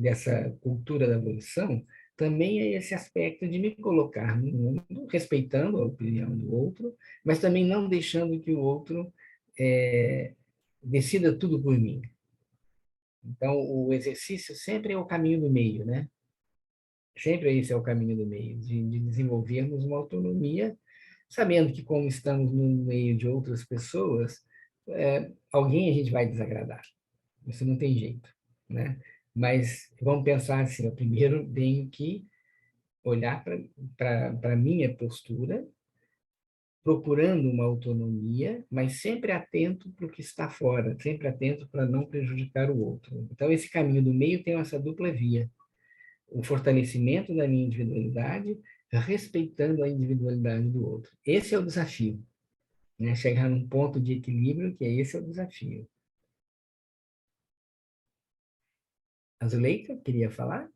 dessa cultura da evolução também é esse aspecto de me colocar no mundo, respeitando a opinião do outro, mas também não deixando que o outro decida tudo por mim. Então, o exercício sempre é o caminho do meio, né? Sempre esse é o caminho do meio, de desenvolvermos uma autonomia, sabendo que, como estamos no meio de outras pessoas, alguém a gente vai desagradar. Isso não tem jeito, né? Mas vamos pensar assim, eu primeiro tenho que olhar para a minha postura, procurando uma autonomia, mas sempre atento para o que está fora, sempre atento para não prejudicar o outro. Então, esse caminho do meio tem essa dupla via: o fortalecimento da minha individualidade, respeitando a individualidade do outro. Esse é o desafio, né? Chegar num ponto de equilíbrio, que esse é o desafio. A Zuleika, queria falar?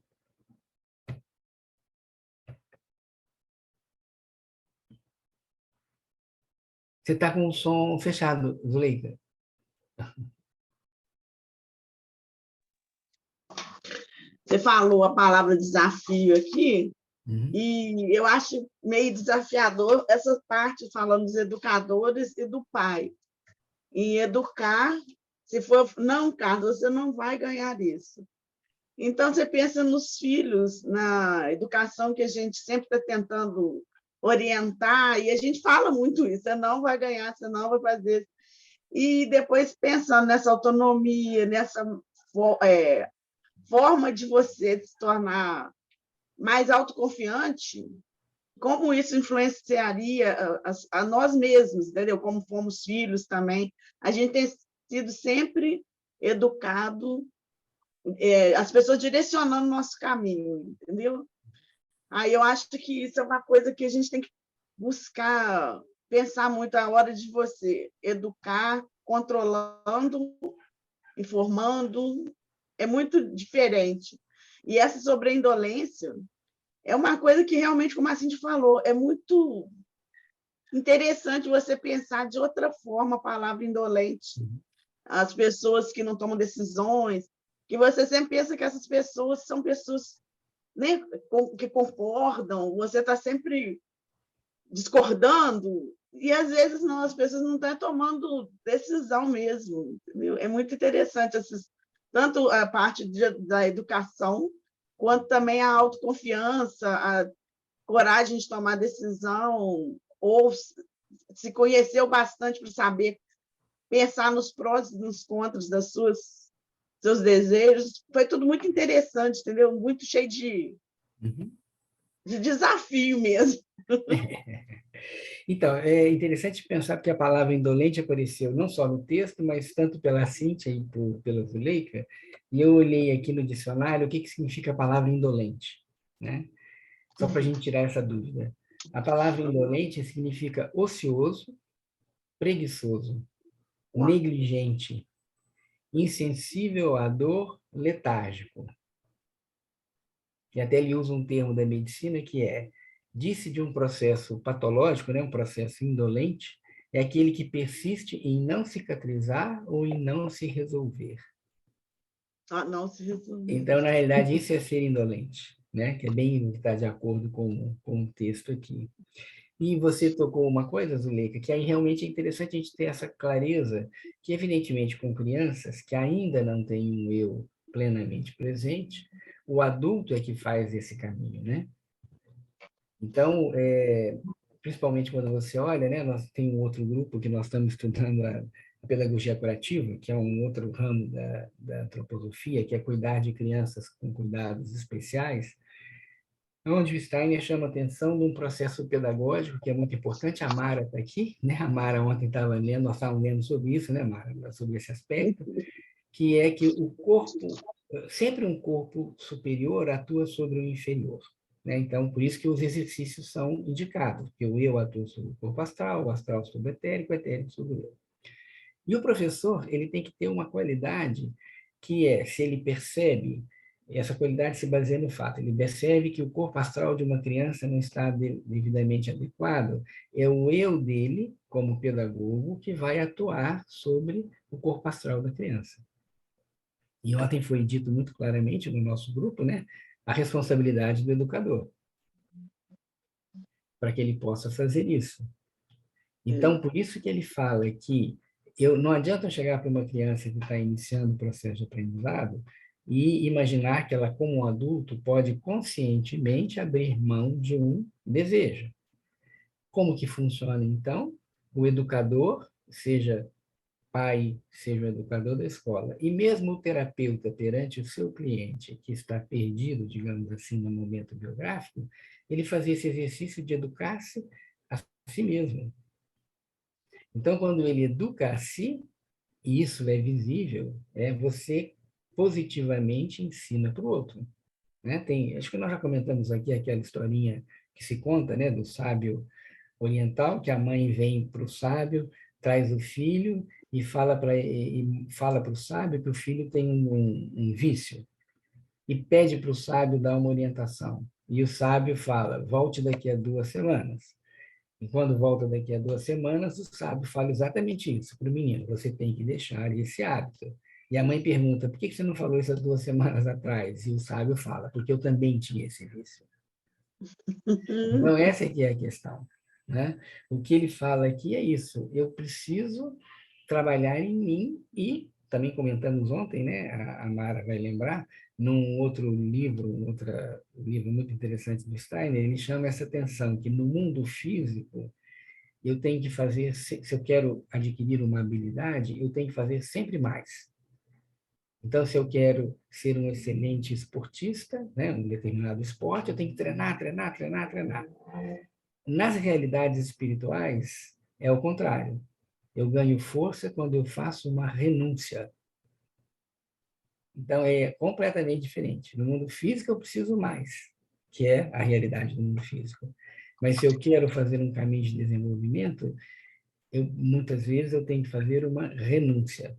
Você está com o som fechado, Zuleika. Você falou a palavra desafio aqui, Uhum. e eu acho meio desafiador essa parte falando dos educadores e do pai. Em educar, se for, não, Carlos, você não vai ganhar isso. Então, você pensa nos filhos, na educação que a gente sempre está tentando orientar, e a gente fala muito isso, você não vai ganhar, você não vai fazer. E depois, pensando nessa autonomia, nessa forma de você se tornar mais autoconfiante, como isso influenciaria a nós mesmos, entendeu? Como fomos filhos também. A gente tem sido sempre educado, as pessoas direcionando o nosso caminho, entendeu? Aí eu acho que isso é uma coisa que a gente tem que buscar, pensar muito a hora de você educar, controlando, informando, é muito diferente. E essa sobre a indolência é uma coisa que realmente, como a Cindy falou, é muito interessante você pensar de outra forma a palavra indolente. As pessoas que não tomam decisões, que você sempre pensa que essas pessoas são pessoas, né, que concordam, você está sempre discordando, e às vezes não, as pessoas não estão tomando decisão mesmo. Entendeu? É muito interessante tanto a parte da educação, quanto também a autoconfiança, a coragem de tomar decisão, ou se conheceu bastante para saber pensar nos prós e nos contras seus desejos. Foi tudo muito interessante, entendeu? Muito cheio de desafio mesmo. Então, é interessante pensar que a palavra indolente apareceu não só no texto, mas tanto pela Cíntia e pela Zuleika, e eu olhei aqui no dicionário o que significa a palavra indolente, né? Só para a gente tirar essa dúvida. A palavra indolente significa ocioso, preguiçoso, negligente, insensível à dor, letárgico. E até ele usa um termo da medicina que disse de um processo patológico, né, um processo indolente, é aquele que persiste em não cicatrizar ou em não se resolver. Não se resolver. Então, na realidade, isso é ser indolente, né? Que é bem que está de acordo com o texto aqui. E você tocou uma coisa, Zuleika, que aí realmente é interessante a gente ter essa clareza, que evidentemente com crianças que ainda não têm um eu plenamente presente, o adulto é que faz esse caminho, né? Então, principalmente quando você olha, né, nós tem um outro grupo que nós estamos estudando a pedagogia curativa, que é um outro ramo da antroposofia, que é cuidar de crianças com cuidados especiais, onde o Steiner chama atenção de um processo pedagógico que é muito importante. A Mara está aqui, né? A Mara ontem estava lendo, nós estávamos lendo sobre isso, né, Mara? Sobre esse aspecto, que é que o corpo, sempre um corpo superior atua sobre o inferior. Né? Então, por isso que os exercícios são indicados, porque o eu atua sobre o corpo astral, o astral sobre o etérico sobre o eu. E o professor, ele tem que ter uma qualidade que se ele percebe, essa qualidade se baseia no fato, ele percebe que o corpo astral de uma criança não está devidamente adequado, é o eu dele, como pedagogo, que vai atuar sobre o corpo astral da criança. E ontem foi dito muito claramente no nosso grupo, né, a responsabilidade do educador, para que ele possa fazer isso. Então, por isso que ele fala que não adianta eu chegar para uma criança que está iniciando o processo de aprendizado e imaginar que ela, como um adulto, pode conscientemente abrir mão de um desejo. Como que funciona, então? O educador, seja pai, seja o educador da escola, e mesmo o terapeuta perante o seu cliente que está perdido, digamos assim, no momento biográfico, ele fazia esse exercício de educar-se a si mesmo. Então, quando ele educa a si, e isso é visível, você positivamente ensina para o outro. Né? Acho que nós já comentamos aqui aquela historinha que se conta, né, do sábio oriental, que a mãe vem para o sábio, traz o filho e fala para o sábio que o filho tem um vício e pede para o sábio dar uma orientação. E o sábio fala, volte daqui a 2 semanas. E quando volta daqui a 2 semanas, o sábio fala exatamente isso para o menino, você tem que deixar esse hábito. E a mãe pergunta, por que você não falou isso há 2 semanas atrás? E o sábio fala, porque eu também tinha esse vício. Então, essa aqui é a questão. Né? O que ele fala aqui é isso, eu preciso trabalhar em mim e, também comentamos ontem, né, a Mara vai lembrar, num outro livro, livro muito interessante do Steiner, ele chama essa atenção que no mundo físico eu tenho que fazer, se eu quero adquirir uma habilidade, eu tenho que fazer sempre mais. Então, se eu quero ser um excelente esportista, né, um determinado esporte, eu tenho que treinar, treinar, treinar, treinar. Nas realidades espirituais, é o contrário. Eu ganho força quando eu faço uma renúncia. Então, é completamente diferente. No mundo físico, eu preciso mais, que é a realidade do mundo físico. Mas se eu quero fazer um caminho de desenvolvimento, muitas vezes eu tenho que fazer uma renúncia.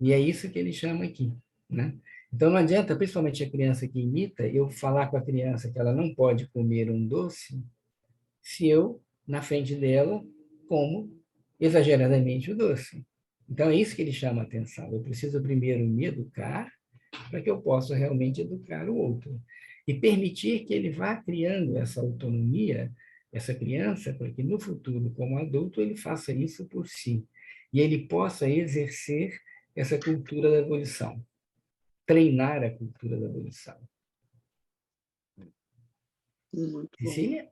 E é isso que ele chama aqui, né? Então, não adianta, principalmente a criança que imita, eu falar com a criança que ela não pode comer um doce, se eu, na frente dela, como exageradamente o doce. Então, é isso que ele chama a atenção. Eu preciso primeiro me educar para que eu possa realmente educar o outro. E permitir que ele vá criando essa autonomia, essa criança, para que no futuro, como adulto, ele faça isso por si. E ele possa exercer essa cultura da evolução, treinar a cultura da evolução. Muito bom. Cecília?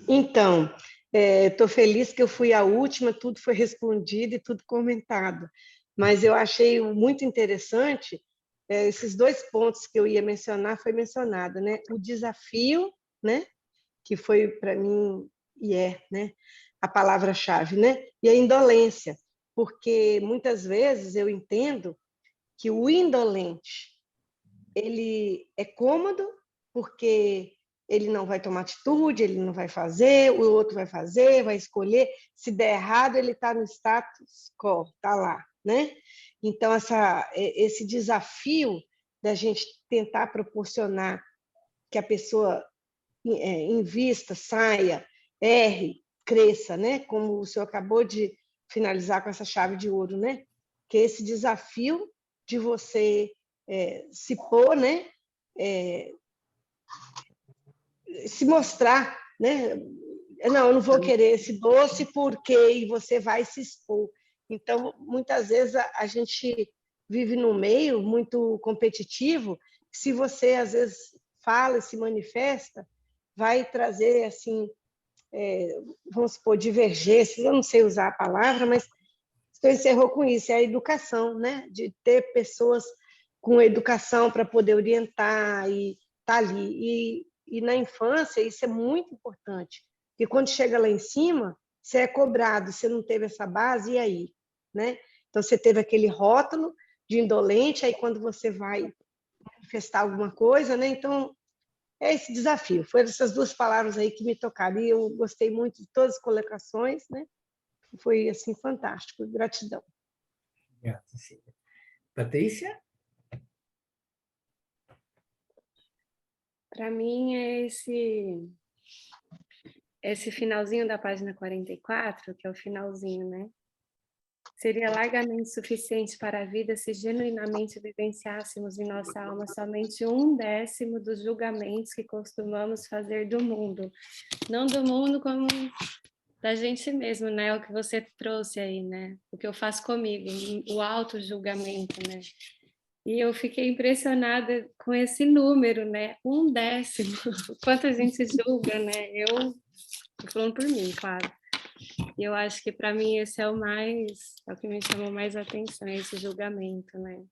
Então, estou feliz que eu fui a última, tudo foi respondido e tudo comentado. Mas eu achei muito interessante, esses 2 pontos que eu ia mencionar, foi mencionado, né? O desafio, né? Que foi para mim, e né? A palavra-chave, né? E a indolência, porque muitas vezes eu entendo que o indolente, ele é cômodo, porque ele não vai tomar atitude, ele não vai fazer, o outro vai fazer, vai escolher. Se der errado, ele está no status quo, está lá, né? Então, esse desafio da gente tentar proporcionar que a pessoa invista, saia, erre, cresça, né? Como o senhor acabou de finalizar com essa chave de ouro, né? Que é esse desafio de você se pôr, né? Se mostrar, né? Não, eu não vou querer esse doce porque e você vai se expor. Então, muitas vezes a gente vive num meio muito competitivo. Se você às vezes fala e se manifesta, vai trazer assim, vamos supor, divergências. Eu não sei usar a palavra, mas você encerrou com isso, é a educação, né? De ter pessoas com educação para poder orientar e estar ali. E na infância isso é muito importante, porque quando chega lá em cima, você é cobrado, você não teve essa base, e aí? Né? Então, você teve aquele rótulo de indolente, aí quando você vai manifestar alguma coisa, né? Então, é esse desafio. Foram essas 2 palavras aí que me tocaram, e eu gostei muito de todas as colocações, né? Foi, assim, fantástico. Gratidão. Obrigado, Cecília. Patrícia? Para mim, é esse finalzinho da página 44, que é o finalzinho, né? Seria largamente suficiente para a vida se genuinamente vivenciássemos em nossa alma somente 1/10 dos julgamentos que costumamos fazer do mundo. Não do mundo como da gente mesmo, né? O que você trouxe aí, né? O que eu faço comigo, o auto-julgamento, né? E eu fiquei impressionada com esse número, né? 1/10. Quanto a gente julga, né? Eu tô falando por mim, claro. E eu acho que para mim esse é o que me chamou mais atenção, esse julgamento, né?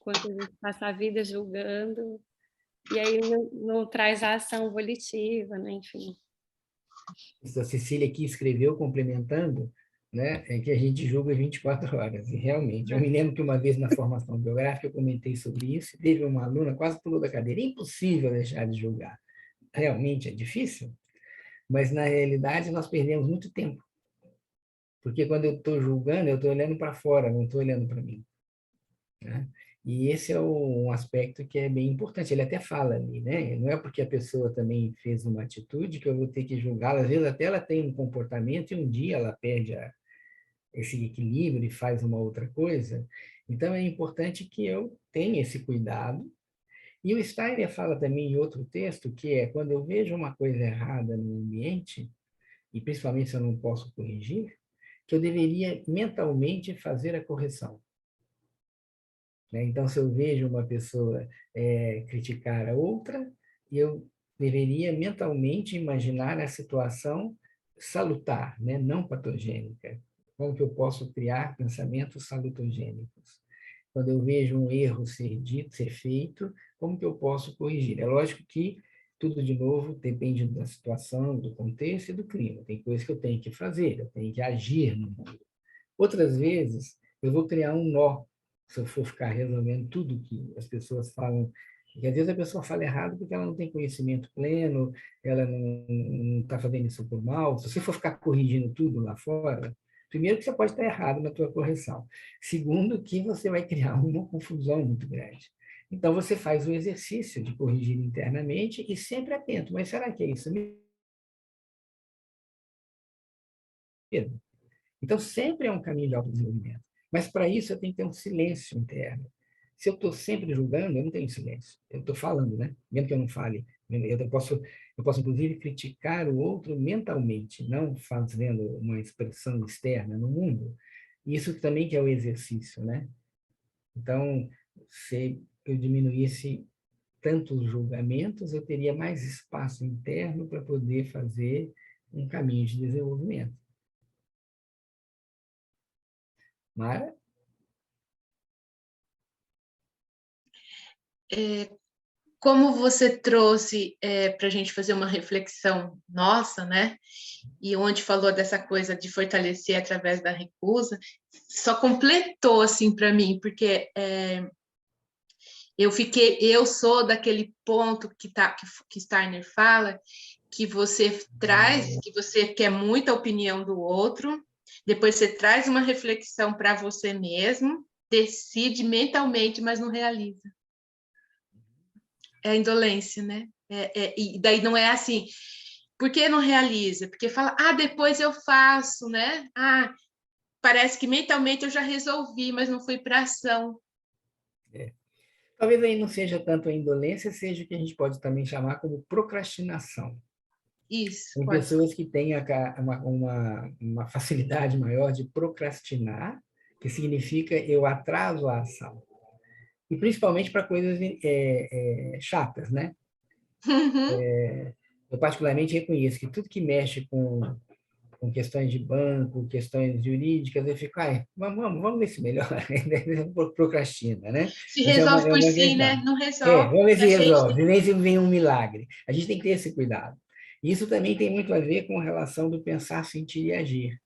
Quanto a gente passa a vida julgando, e aí não traz a ação volitiva, né? Enfim. A Cecília aqui escreveu, complementando, né, é que a gente julga 24 horas. E realmente, eu me lembro que uma vez na formação biográfica eu comentei sobre isso, e teve uma aluna quase pulou da cadeira. Impossível deixar de julgar. Realmente é difícil, mas na realidade nós perdemos muito tempo. Porque quando eu estou julgando, eu estou olhando para fora, não estou olhando para mim. Né? E esse é um aspecto que é bem importante. Ele até fala ali, né? Não é porque a pessoa também fez uma atitude que eu vou ter que julgá-la. Às vezes até ela tem um comportamento e um dia ela perde esse equilíbrio e faz uma outra coisa. Então é importante que eu tenha esse cuidado. E o Steiner fala também em outro texto que é quando eu vejo uma coisa errada no ambiente, e principalmente se eu não posso corrigir, que eu deveria mentalmente fazer a correção. Então, se eu vejo uma pessoa criticar a outra, eu deveria mentalmente imaginar a situação salutar, né? Não patogênica. Como que eu posso criar pensamentos salutogênicos? Quando eu vejo um erro ser dito, ser feito, como que eu posso corrigir? É lógico que tudo, de novo, depende da situação, do contexto e do clima. Tem coisas que eu tenho que fazer, eu tenho que agir no mundo. Outras vezes, eu vou criar um nó se eu for ficar resolvendo tudo que as pessoas falam. Porque às vezes a pessoa fala errado porque ela não tem conhecimento pleno, ela não está fazendo isso por mal. Se você for ficar corrigindo tudo lá fora, primeiro que você pode estar errado na tua correção. Segundo que você vai criar uma confusão muito grande. Então você faz o exercício de corrigir internamente e sempre atento. Mas será que é isso mesmo? Então sempre é um caminho de autodesenvolvimento. Mas para isso eu tenho que ter um silêncio interno. Se eu estou sempre julgando, eu não tenho silêncio. Eu estou falando, né? Mesmo que eu não fale. Eu posso, inclusive, criticar o outro mentalmente, não fazendo uma expressão externa no mundo. Isso também que é o exercício, né? Então, se eu diminuísse tantos julgamentos, eu teria mais espaço interno para poder fazer um caminho de desenvolvimento. Mara? Como você trouxe para a gente fazer uma reflexão nossa, né? E onde falou dessa coisa de fortalecer através da recusa, só completou assim para mim, porque eu sou daquele ponto que Steiner fala, que você traz, que você quer muito a opinião do outro, depois você traz uma reflexão para você mesmo, decide mentalmente, mas não realiza. É a indolência, né? E daí não é assim, por que não realiza? Porque fala, depois eu faço, né? Parece que mentalmente eu já resolvi, mas não fui para ação. Talvez aí não seja tanto a indolência, seja o que a gente pode também chamar como procrastinação. Isso. Tem pessoas que têm uma facilidade maior de procrastinar, que significa eu atraso a ação. E principalmente para coisas chatas, né? Uhum. Eu particularmente reconheço que tudo que mexe com questões de banco, questões jurídicas, eu fico, vamos ver se melhora, procrastina, né? Se Mas é resolve por uma si, né? questão. Não resolve. Vamos ver se A gente... resolve, nem se vem um milagre. A gente tem que ter esse cuidado. E isso também tem muito a ver com a relação do pensar, sentir e agir.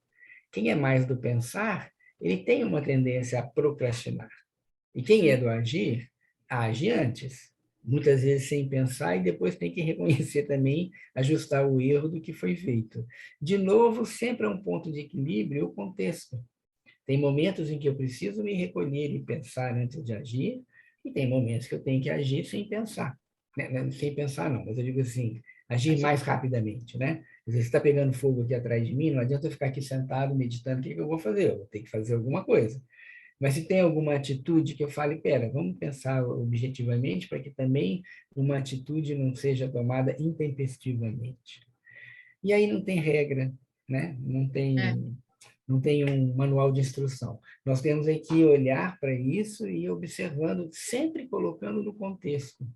Quem é mais do pensar, ele tem uma tendência a procrastinar. E quem é do agir, age antes. Muitas vezes sem pensar e depois tem que reconhecer também, ajustar o erro do que foi feito. De novo, sempre é um ponto de equilíbrio o contexto. Tem momentos em que eu preciso me recolher e pensar antes de agir, e tem momentos que eu tenho que agir sem pensar. Sem pensar não, mas eu digo assim, agir mais rapidamente, né? Você está pegando fogo aqui atrás de mim, não adianta eu ficar aqui sentado meditando o que eu vou fazer, eu vou ter que fazer alguma coisa. Mas se tem alguma atitude que eu fale, pera, vamos pensar objetivamente para que também uma atitude não seja tomada intempestivamente. E aí não tem regra, né? Não tem um manual de instrução. Nós temos que olhar para isso e ir observando, sempre colocando no contexto.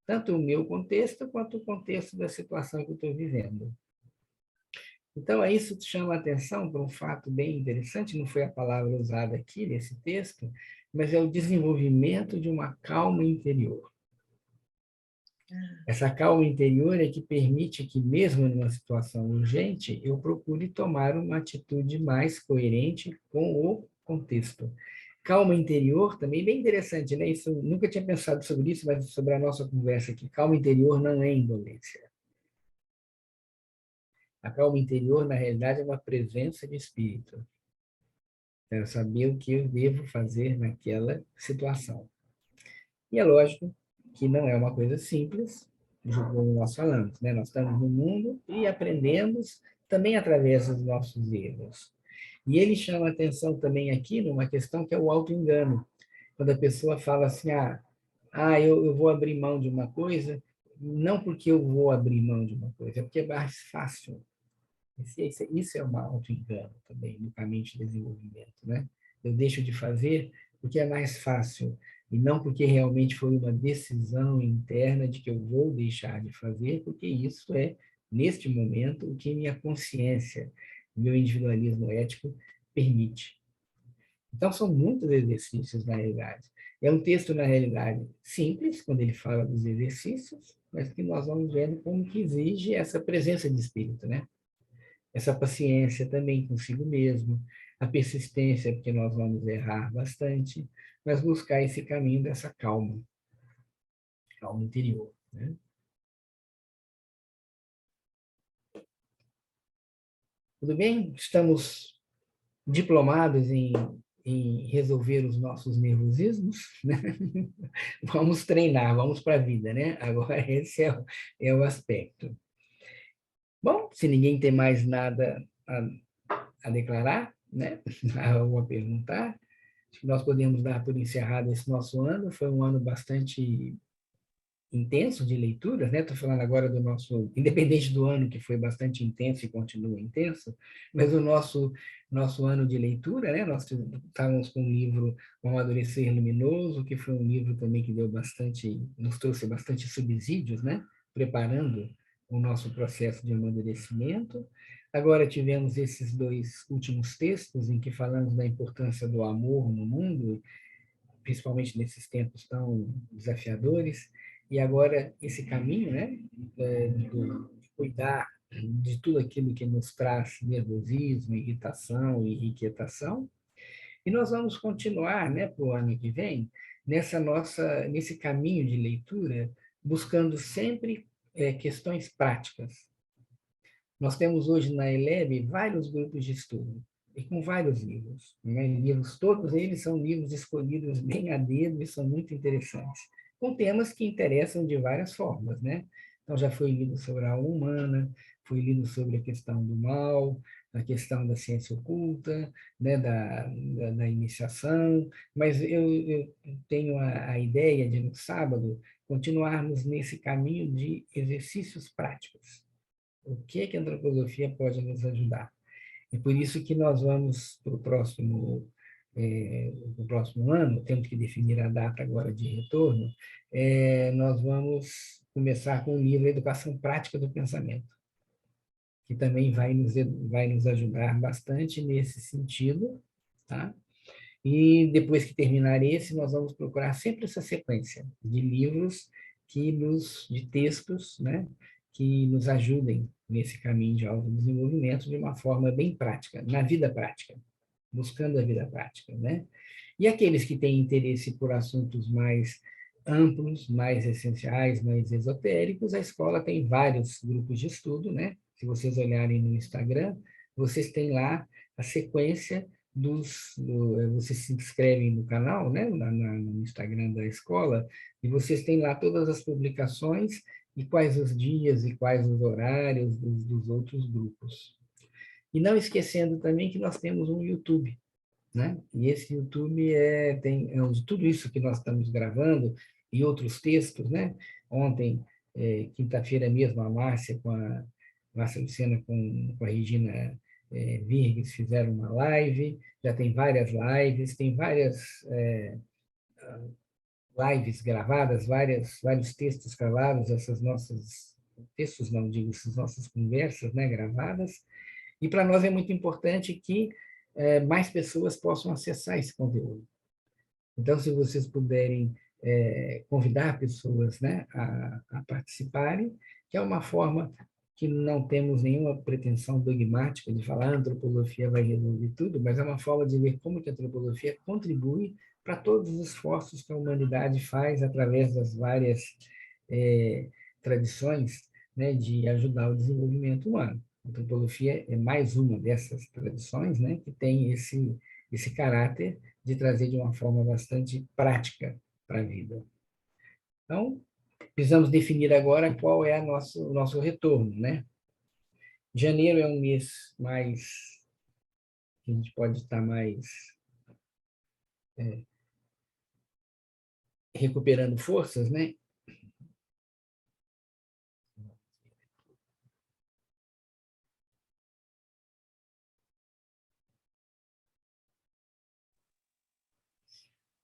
Tanto o meu contexto, quanto o contexto da situação que eu estou vivendo. Então, isso chama a atenção para um fato bem interessante, não foi a palavra usada aqui nesse texto, mas é o desenvolvimento de uma calma interior. Essa calma interior é que permite que, mesmo numa situação urgente, eu procure tomar uma atitude mais coerente com o contexto. Calma interior também é bem interessante, né? Isso, nunca tinha pensado sobre isso, mas sobre a nossa conversa aqui. Calma interior não é indolência. A calma interior, na realidade, é uma presença de espírito. É saber o que eu devo fazer naquela situação. E é lógico que não é uma coisa simples, como nós falamos, né? Nós estamos no mundo e aprendemos também através dos nossos erros. E ele chama a atenção também aqui numa questão que é o auto-engano. Quando a pessoa fala assim, eu vou abrir mão de uma coisa, não porque eu vou abrir mão de uma coisa, é porque é mais fácil. Isso é um auto-engano também, no caminho de desenvolvimento, né? Eu deixo de fazer porque é mais fácil, e não porque realmente foi uma decisão interna de que eu vou deixar de fazer, porque isso é, neste momento, o que minha consciência, meu individualismo ético permite. Então, são muitos exercícios, na realidade. É um texto, na realidade, simples, quando ele fala dos exercícios, mas que nós vamos vendo como que exige essa presença de espírito, né? Essa paciência também consigo mesmo, a persistência, porque nós vamos errar bastante, mas buscar esse caminho dessa calma interior, né? Tudo bem? Estamos diplomados em resolver os nossos nervosismos, né? Vamos treinar, vamos para a vida, né? Agora esse é o aspecto. Bom, se ninguém tem mais nada a declarar, né? Ou a perguntar, nós podemos dar por encerrado esse nosso ano. Foi um ano bastante intenso de leituras, né? Estou falando agora do nosso, independente do ano, que foi bastante intenso e continua intenso, mas o nosso ano de leitura, né? Nós estávamos com um livro, O Amadurecer Luminoso, que foi um livro também que deu bastante, nos trouxe bastante subsídios, né? Preparando o nosso processo de amadurecimento. Agora tivemos esses 2 últimos textos em que falamos da importância do amor no mundo, principalmente nesses tempos tão desafiadores, e agora esse caminho, né, de cuidar de tudo aquilo que nos traz nervosismo, irritação e inquietação, e nós vamos continuar, né, para o ano que vem, nesse caminho de leitura, buscando sempre questões práticas. Nós temos hoje na ELEB vários grupos de estudo, e com vários livros. Né? Livros, todos eles são livros escolhidos bem a dedo e são muito interessantes, com temas que interessam de várias formas. Né? Então, já foi lido sobre a alma humana, foi lido sobre a questão do mal, a questão da ciência oculta, né? da iniciação, mas eu tenho a ideia de, no sábado, continuarmos nesse caminho de exercícios práticos. O que a antroposofia pode nos ajudar? E por isso que nós vamos, para o próximo ano, temos que definir a data agora de retorno, nós vamos começar com o livro Educação Prática do Pensamento, que também vai nos ajudar bastante nesse sentido, tá? E depois que terminar esse, nós vamos procurar sempre essa sequência de livros de textos, né, que nos ajudem nesse caminho de autodesenvolvimento de uma forma bem prática, na vida prática, buscando a vida prática, né? E aqueles que têm interesse por assuntos mais amplos, mais essenciais, mais esotéricos, a escola tem vários grupos de estudo, né? Se vocês olharem no Instagram, vocês têm lá a sequência vocês se inscrevem no canal, né, no Instagram da escola, e vocês têm lá todas as publicações e quais os dias e quais os horários dos outros grupos. E não esquecendo também que nós temos um YouTube, né? E esse YouTube tem onde tudo isso que nós estamos gravando e outros textos, né? Ontem, quinta-feira mesmo, a Márcia Lucena com a Regina Virgues fizeram uma live, já tem várias lives, tem várias lives gravadas, vários textos gravados, textos não, digo, essas nossas conversas, né, gravadas, e para nós é muito importante que mais pessoas possam acessar esse conteúdo. Então, se vocês puderem convidar pessoas, né, a participarem, que é uma forma que não temos nenhuma pretensão dogmática de falar a antropologia vai resolver tudo, mas é uma forma de ver como que a antropologia contribui para todos os esforços que a humanidade faz através das várias tradições, né, de ajudar o desenvolvimento humano. A antropologia é mais uma dessas tradições, né, que tem esse caráter de trazer de uma forma bastante prática para a vida. Então, precisamos definir agora qual é o nosso retorno, né? Janeiro é um mês mais que a gente pode estar mais recuperando forças, né?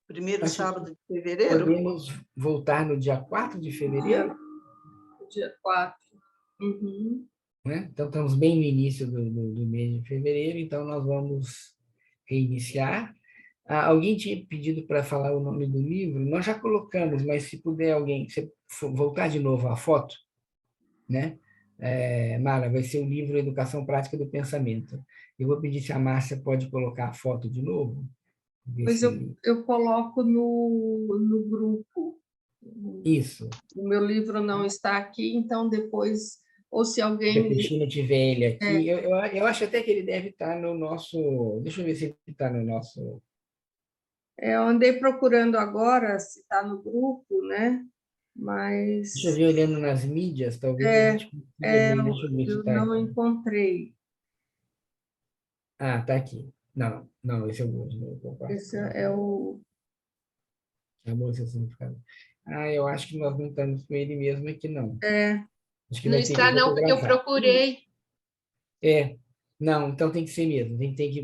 Primeiro sábado de fevereiro? Podemos voltar no dia 4 de fevereiro? Dia 4. Uhum. Né? Então, estamos bem no início do mês de fevereiro, então nós vamos reiniciar. Alguém tinha pedido para falar o nome do livro, nós já colocamos, mas se puder alguém voltar de novo a foto, né? Mara, vai ser o livro Educação Prática do Pensamento. Eu vou pedir se a Márcia pode colocar a foto de novo. Pois eu coloco no grupo. Isso. O meu livro não está aqui, então depois, ou se Se a alguém... Cristina tiver ele aqui, eu acho até que ele deve estar no nosso... Deixa eu ver se ele está no nosso... Eu andei procurando agora se está no grupo, né? Mas... Deixa eu ver olhando nas mídias, talvez a gente consiga ver. Deixa eu ver se eu está não aqui. encontrei. Ah, está aqui. Não, esse é o outro. Esse é o... Amor sem significado. Eu acho que nós não estamos com ele mesmo aqui, não. Acho que Não vai ter que está, não, porque eu fotografar. procurei. Não, então tem que ser mesmo. Tem que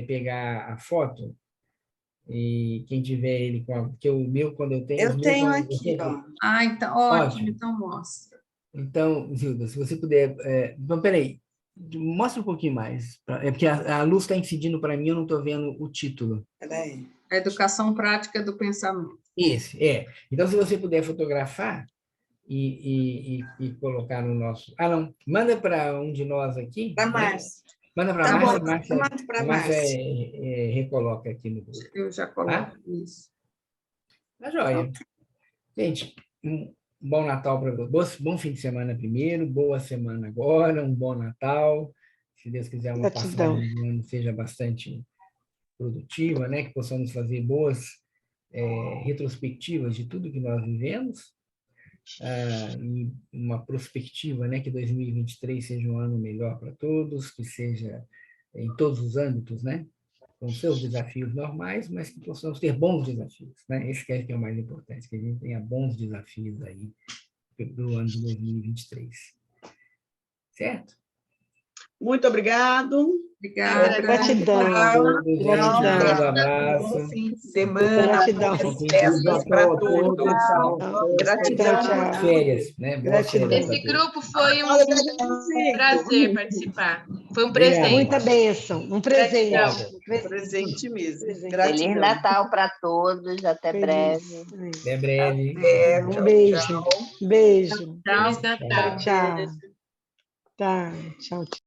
pegar a foto e quem tiver ele com porque o meu, quando eu tenho... Eu tenho aqui, ó. então, ótimo, Ótimo. então mostra. Então, Zilda, se você puder... Então, peraí, mostra um pouquinho mais. É porque a luz está incidindo para mim, eu não estou vendo o título. Peraí. A educação prática do pensamento. Então, se você puder fotografar e colocar no nosso... não, manda para um de nós aqui. Para né? Márcia. Manda para Tá a bom, Márcia. manda para A Márcia Márcia. recoloca aqui no grupo. Eu já coloco isso. Tá joia. Gente, um bom Natal para vocês. Bom fim de semana primeiro, boa semana agora, um bom Natal. Se Deus quiser, uma Gratidão. passagem de ano seja bastante produtiva, né? Que possamos fazer boas retrospectivas de tudo que nós vivemos. E uma perspectiva, né? Que 2023 seja um ano melhor para todos, que seja em todos os âmbitos, né? Com seus desafios normais, mas que possamos ter bons desafios, né? Esse que é o mais importante, que a gente tenha bons desafios aí do ano de 2023. Certo? Muito obrigado. Obrigada. Gratidão. Um grande abraço. Bom fim de semana. Gratidão. Boas festas para todos. Gratidão, tchau. Férias, né? Boas Gratidão. férias a Esse todos. grupo foi um prazer participar. Foi um Obrigado. presente. Muita bênção, um presente. Gratidão. Presente mesmo. Presente. Gratidão. Feliz Natal para todos, até breve. Até breve. Um beijo. Beijo. Feliz Natal. Tchau. Tá, tchau, tchau.